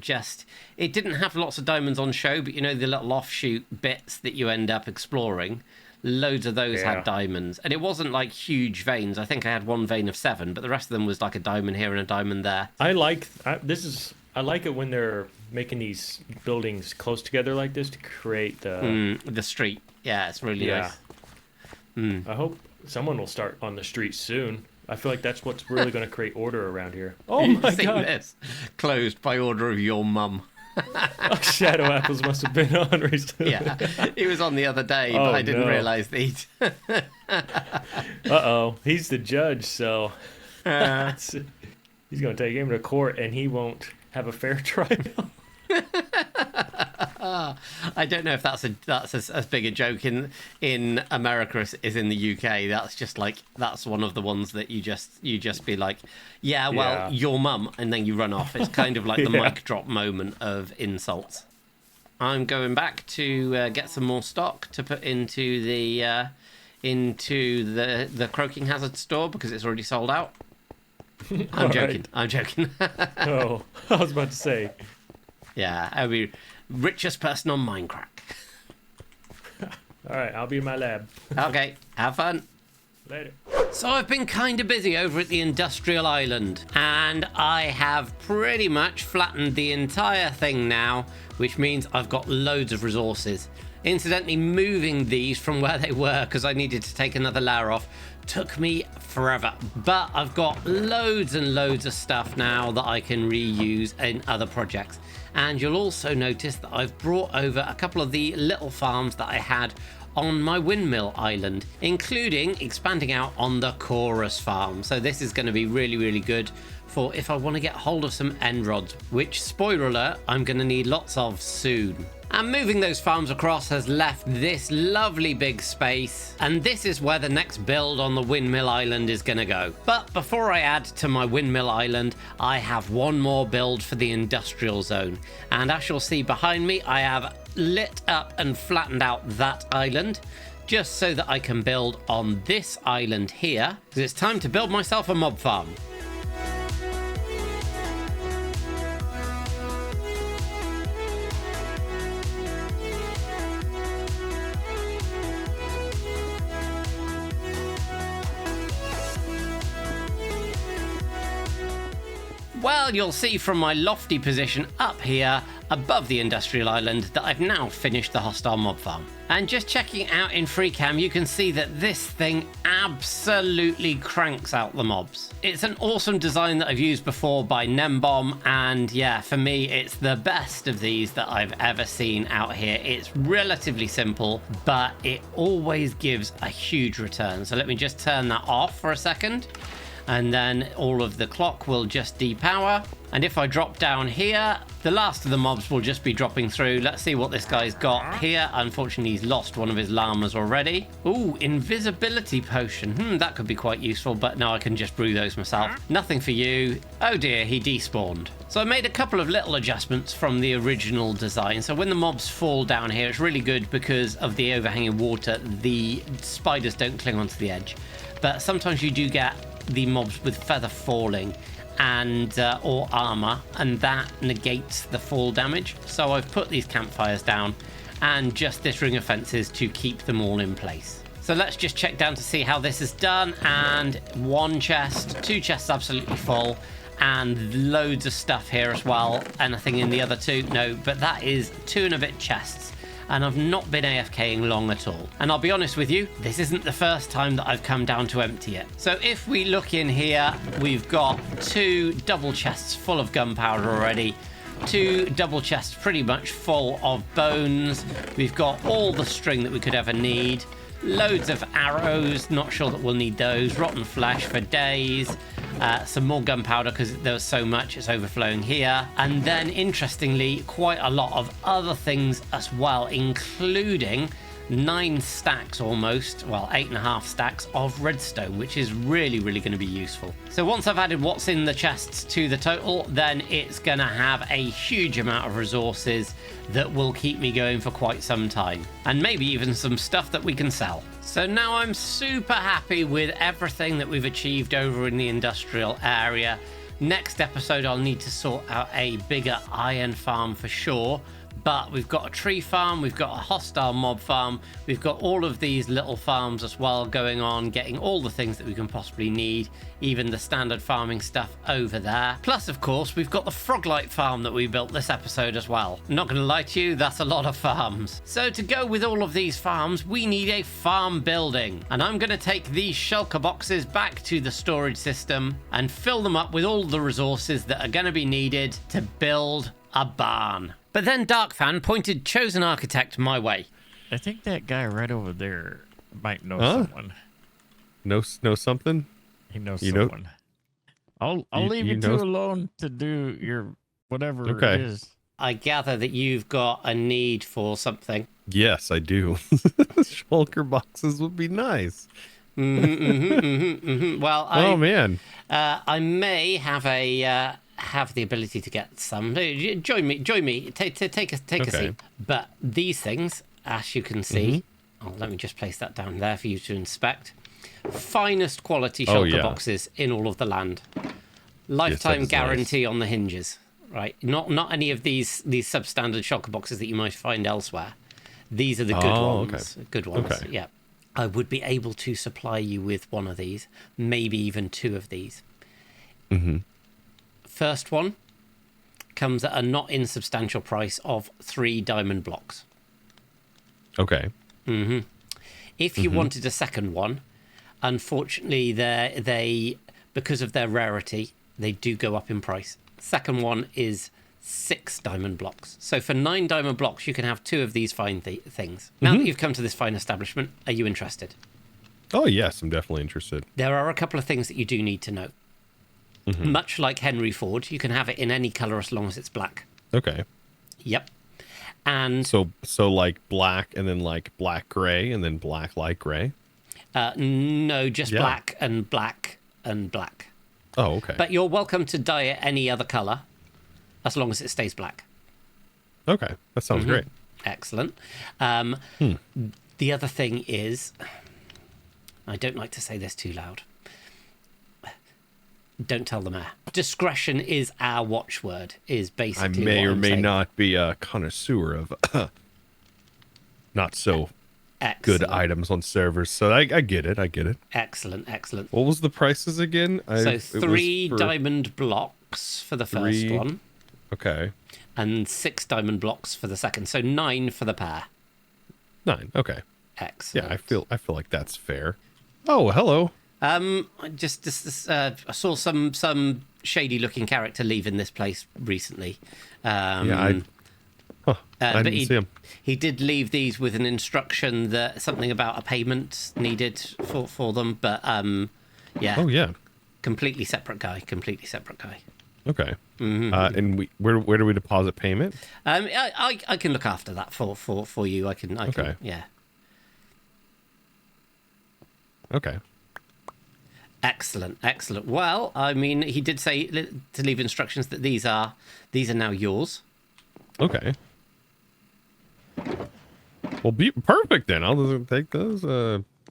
didn't have lots of diamonds on show, but you know, the little offshoot bits that you end up exploring, loads of those had diamonds. And it wasn't like huge veins. I think I had one vein of 7, but the rest of them was like a diamond here and a diamond there. I like it when they're making these buildings close together like this to create the street. Yeah, it's really nice. I hope someone will start on the street soon. I feel like that's what's really going to create order around here. Oh my god! This? Closed by order of your mum. Shadow Apples must have been on recently. Yeah, he was on the other day, but I didn't realise that he'd... Uh-oh, he's the judge, so he's going to take him to court, and he won't have a fair trial. I don't know if that's as big a joke in America as is in the UK. That's just like, that's one of the ones that you just be like, your mum, and then you run off. It's kind of like the mic drop moment of insults. I'm going back to get some more stock to put into the Croaking Hazard store because it's already sold out. I'm joking. Oh, I was about to say. Yeah, I'll be richest person on Mindcrack. All right, I'll be in my lab. Okay, have fun. Later. So I've been kind of busy over at the Industrial Island, and I have pretty much flattened the entire thing now, which means I've got loads of resources. Incidentally, moving these from where they were, because I needed to take another layer off, took me forever. But I've got loads and loads of stuff now that I can reuse in other projects. And you'll also notice that I've brought over a couple of the little farms that I had on my windmill island, including expanding out on the chorus farm. So this is going to be really, really good for if I want to get hold of some end rods, which, spoiler alert, I'm going to need lots of soon. And moving those farms across has left this lovely big space, and this is where the next build on the windmill island is going to go. But before I add to my windmill island, I have one more build for the industrial zone. And as you'll see behind me, I have lit up and flattened out that island, just so that I can build on this island here, because it's time to build myself a mob farm. Well, you'll see from my lofty position up here above the industrial island that I've now finished the hostile mob farm. And just checking out in FreeCam, you can see that this thing absolutely cranks out the mobs. It's an awesome design that I've used before by Nembomb, and yeah, for me, it's the best of these that I've ever seen out here. It's relatively simple, but it always gives a huge return. So let me just turn that off for a second. And then all of the clock will just depower. And if I drop down here, the last of the mobs will just be dropping through. Let's see what this guy's got here. Unfortunately, he's lost one of his llamas already. Ooh, invisibility potion. That could be quite useful, but no, I can just brew those myself. Nothing for you. Oh dear, he despawned. So I made a couple of little adjustments from the original design. So when the mobs fall down here, it's really good because of the overhanging water. The spiders don't cling onto the edge. But sometimes you do get the mobs with feather falling and or armor, and that negates the fall damage. So I've put these campfires down and just this ring of fences to keep them all in place. So let's just check down to see how this is done. And one chest, two chests absolutely full, and loads of stuff here as well. Anything in the other two? No, but that is 2 and a bit chests. And I've not been AFKing long at all. And I'll be honest with you, this isn't the first time that I've come down to empty it. So if we look in here, we've got 2 double chests full of gunpowder already, 2 double chests pretty much full of bones. We've got all the string that we could ever need, loads of arrows, not sure that we'll need those, rotten flesh for days, some more gunpowder because there was so much, it's overflowing here. And then interestingly, quite a lot of other things as well, including 9 stacks almost, well, 8.5 stacks of redstone, which is really, really going to be useful. So once I've added what's in the chests to the total, then it's going to have a huge amount of resources that will keep me going for quite some time, and maybe even some stuff that we can sell. So now I'm super happy with everything that we've achieved over in the industrial area. Next episode, I'll need to sort out a bigger iron farm for sure. But we've got a tree farm, we've got a hostile mob farm, we've got all of these little farms as well going on, getting all the things that we can possibly need, even the standard farming stuff over there. Plus, of course, we've got the Froglight farm that we built this episode as well. I'm not going to lie to you, that's a lot of farms. So to go with all of these farms, we need a farm building. And I'm going to take these shulker boxes back to the storage system and fill them up with all the resources that are going to be needed to build a barn. But then Darkfan pointed Chosen Architect my way. I think that guy right over there might know someone. Know something? He knows someone. I'll leave you two alone to do your whatever it is. I gather that you've got a need for something. Yes, I do. Shulker boxes would be nice. Well, man. I may have have the ability to get some. Join me. Take a seat. But these things, as you can see, let me just place that down there for you to inspect. Finest quality shulker boxes in all of the land. Lifetime guarantee on the hinges. Right, not any of these substandard shulker boxes that you might find elsewhere. These are the good ones. Okay. Good ones. Okay. Yeah, I would be able to supply you with one of these, maybe even 2 of these. First one comes at a not insubstantial price of 3 diamond blocks. Okay. If you wanted a second one, unfortunately, they because of their rarity, they do go up in price. Second one is 6 diamond blocks. So for 9 diamond blocks, you can have 2 of these fine things. Now that you've come to this fine establishment, are you interested? Oh, yes, I'm definitely interested. There are a couple of things that you do need to know. Much like Henry Ford, you can have it in any color as long as it's black. Okay. Yep. And So like black and then like black gray and then black light gray? no, just black and black and black. Oh, okay. But you're welcome to dye it any other color as long as it stays black. Okay, that sounds great. Excellent. The other thing is, I don't like to say this too loud. Don't tell the mayor. Discretion is our watchword, is basically I may what or I'm may saying. not be a connoisseur of not so Excellent. good items on servers, so I get it. Excellent. What was the prices again? So 3 diamond blocks for the first 3. one. Okay. And 6 diamond blocks for the second. So 9 for the pair. 9. Okay. Excellent. Yeah, I feel like that's fair. Oh, hello. I I saw some shady looking character leaving this place recently. I didn't see him. He did leave these with an instruction that something about a payment needed for them, but yeah. Oh yeah. Completely separate guy. Okay. And where do we deposit payment? I can look after that for you. I can Okay. Yeah. Okay. Excellent. Well, I mean, he did say to leave instructions that these are now yours. Okay. Well, be perfect then. I'll take those.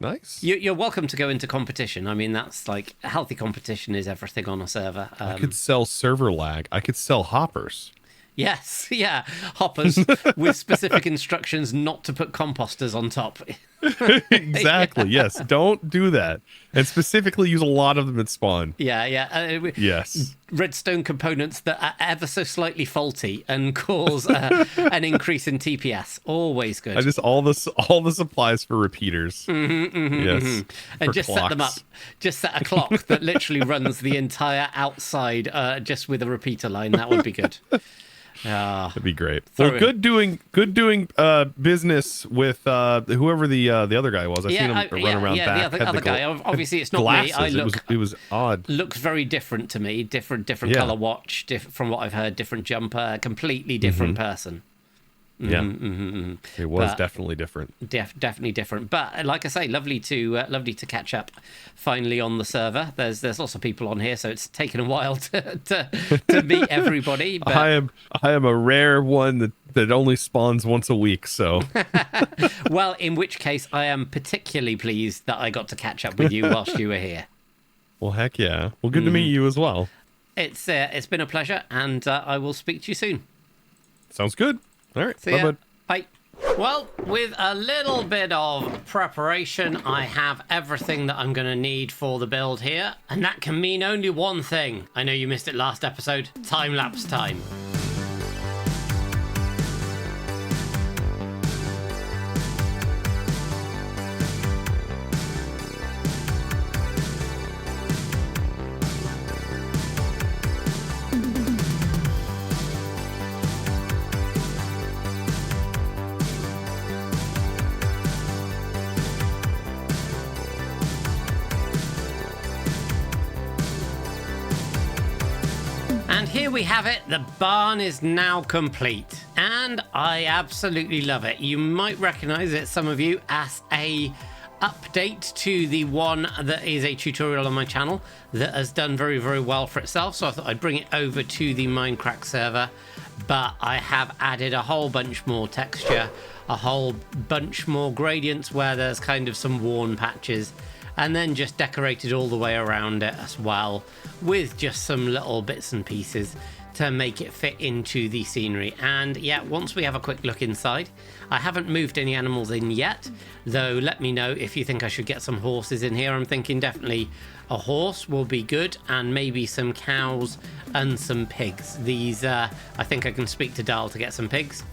Nice. You're welcome to go into competition. I mean, that's like healthy competition is everything on a server. I could sell server lag. I could sell hoppers. Yes, yeah, hoppers with specific instructions not to put composters on top. Exactly. Yes. Don't do that. And specifically use a lot of them at spawn. Yeah. Yes. Redstone components that are ever so slightly faulty and cause an increase in TPS. Always good. I just all the supplies for repeaters. Yes. And just set them up. Just set a clock that literally runs the entire outside just with a repeater line. That would be good. That'd be great. Well, good doing business with whoever the other guy was. I seen him run around back. The other guy. Obviously, it's not glasses. me. It was odd. Looks very different to me. Different color watch. From what I've heard, different jumper. Completely different person. Yeah, it was definitely different. Definitely different. But like I say, lovely to catch up finally on the server. There's lots of people on here, so it's taken a while to meet everybody. But I am a rare one that only spawns once a week. So, well, in which case, I am particularly pleased that I got to catch up with you whilst you were here. Well, heck yeah. Well, good to meet you as well. It's been a pleasure, and I will speak to you soon. Sounds good. All right. See ya. Bye. Well, with a little bit of preparation, I have everything that I'm going to need for the build here. And that can mean only one thing. I know you missed it last episode. Time-lapse time. And here we have it. The barn is now complete. And I absolutely love it. You might recognize it, some of you, as a update to the one that is a tutorial on my channel that has done very, very well for itself. So I thought I'd bring it over to the Mindcrack server. But I have added a whole bunch more texture, a whole bunch more gradients where there's kind of some worn patches, and then just decorated all the way around it as well with just some little bits and pieces to make it fit into the scenery. And yeah, once we have a quick look inside, I haven't moved any animals in yet, though let me know if you think I should get some horses in here. I'm thinking definitely a horse will be good, and maybe some cows and some pigs. These I think I can speak to Dahl to get some pigs.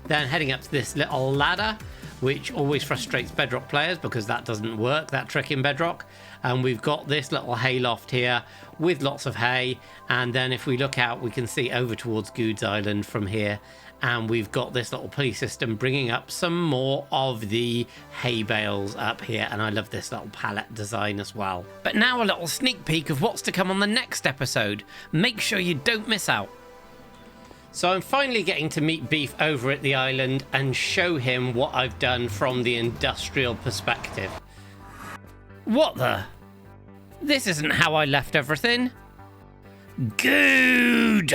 Then heading up to this little ladder, which always frustrates Bedrock players because that doesn't work, that trick in Bedrock. And we've got this little hayloft here with lots of hay. And then if we look out, we can see over towards Goods Island from here. And we've got this little pulley system bringing up some more of the hay bales up here. And I love this little pallet design as well. But now a little sneak peek of what's to come on the next episode. Make sure you don't miss out. So I'm finally getting to meet Beef over at the island and show him what I've done from the industrial perspective. What the? This isn't how I left everything. Good!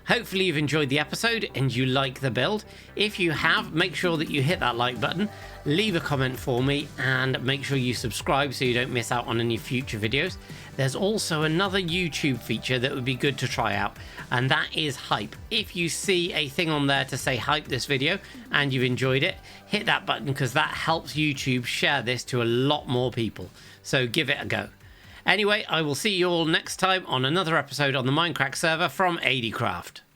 Hopefully you've enjoyed the episode and you like the build. If you have, make sure that you hit that like button, leave a comment for me, and make sure you subscribe so you don't miss out on any future videos. There's also another YouTube feature that would be good to try out, and that is hype. If you see a thing on there to say hype this video and you've enjoyed it, hit that button because that helps YouTube share this to a lot more people. So give it a go. Anyway, I will see you all next time on another episode on the Mindcrack server from ADCraft.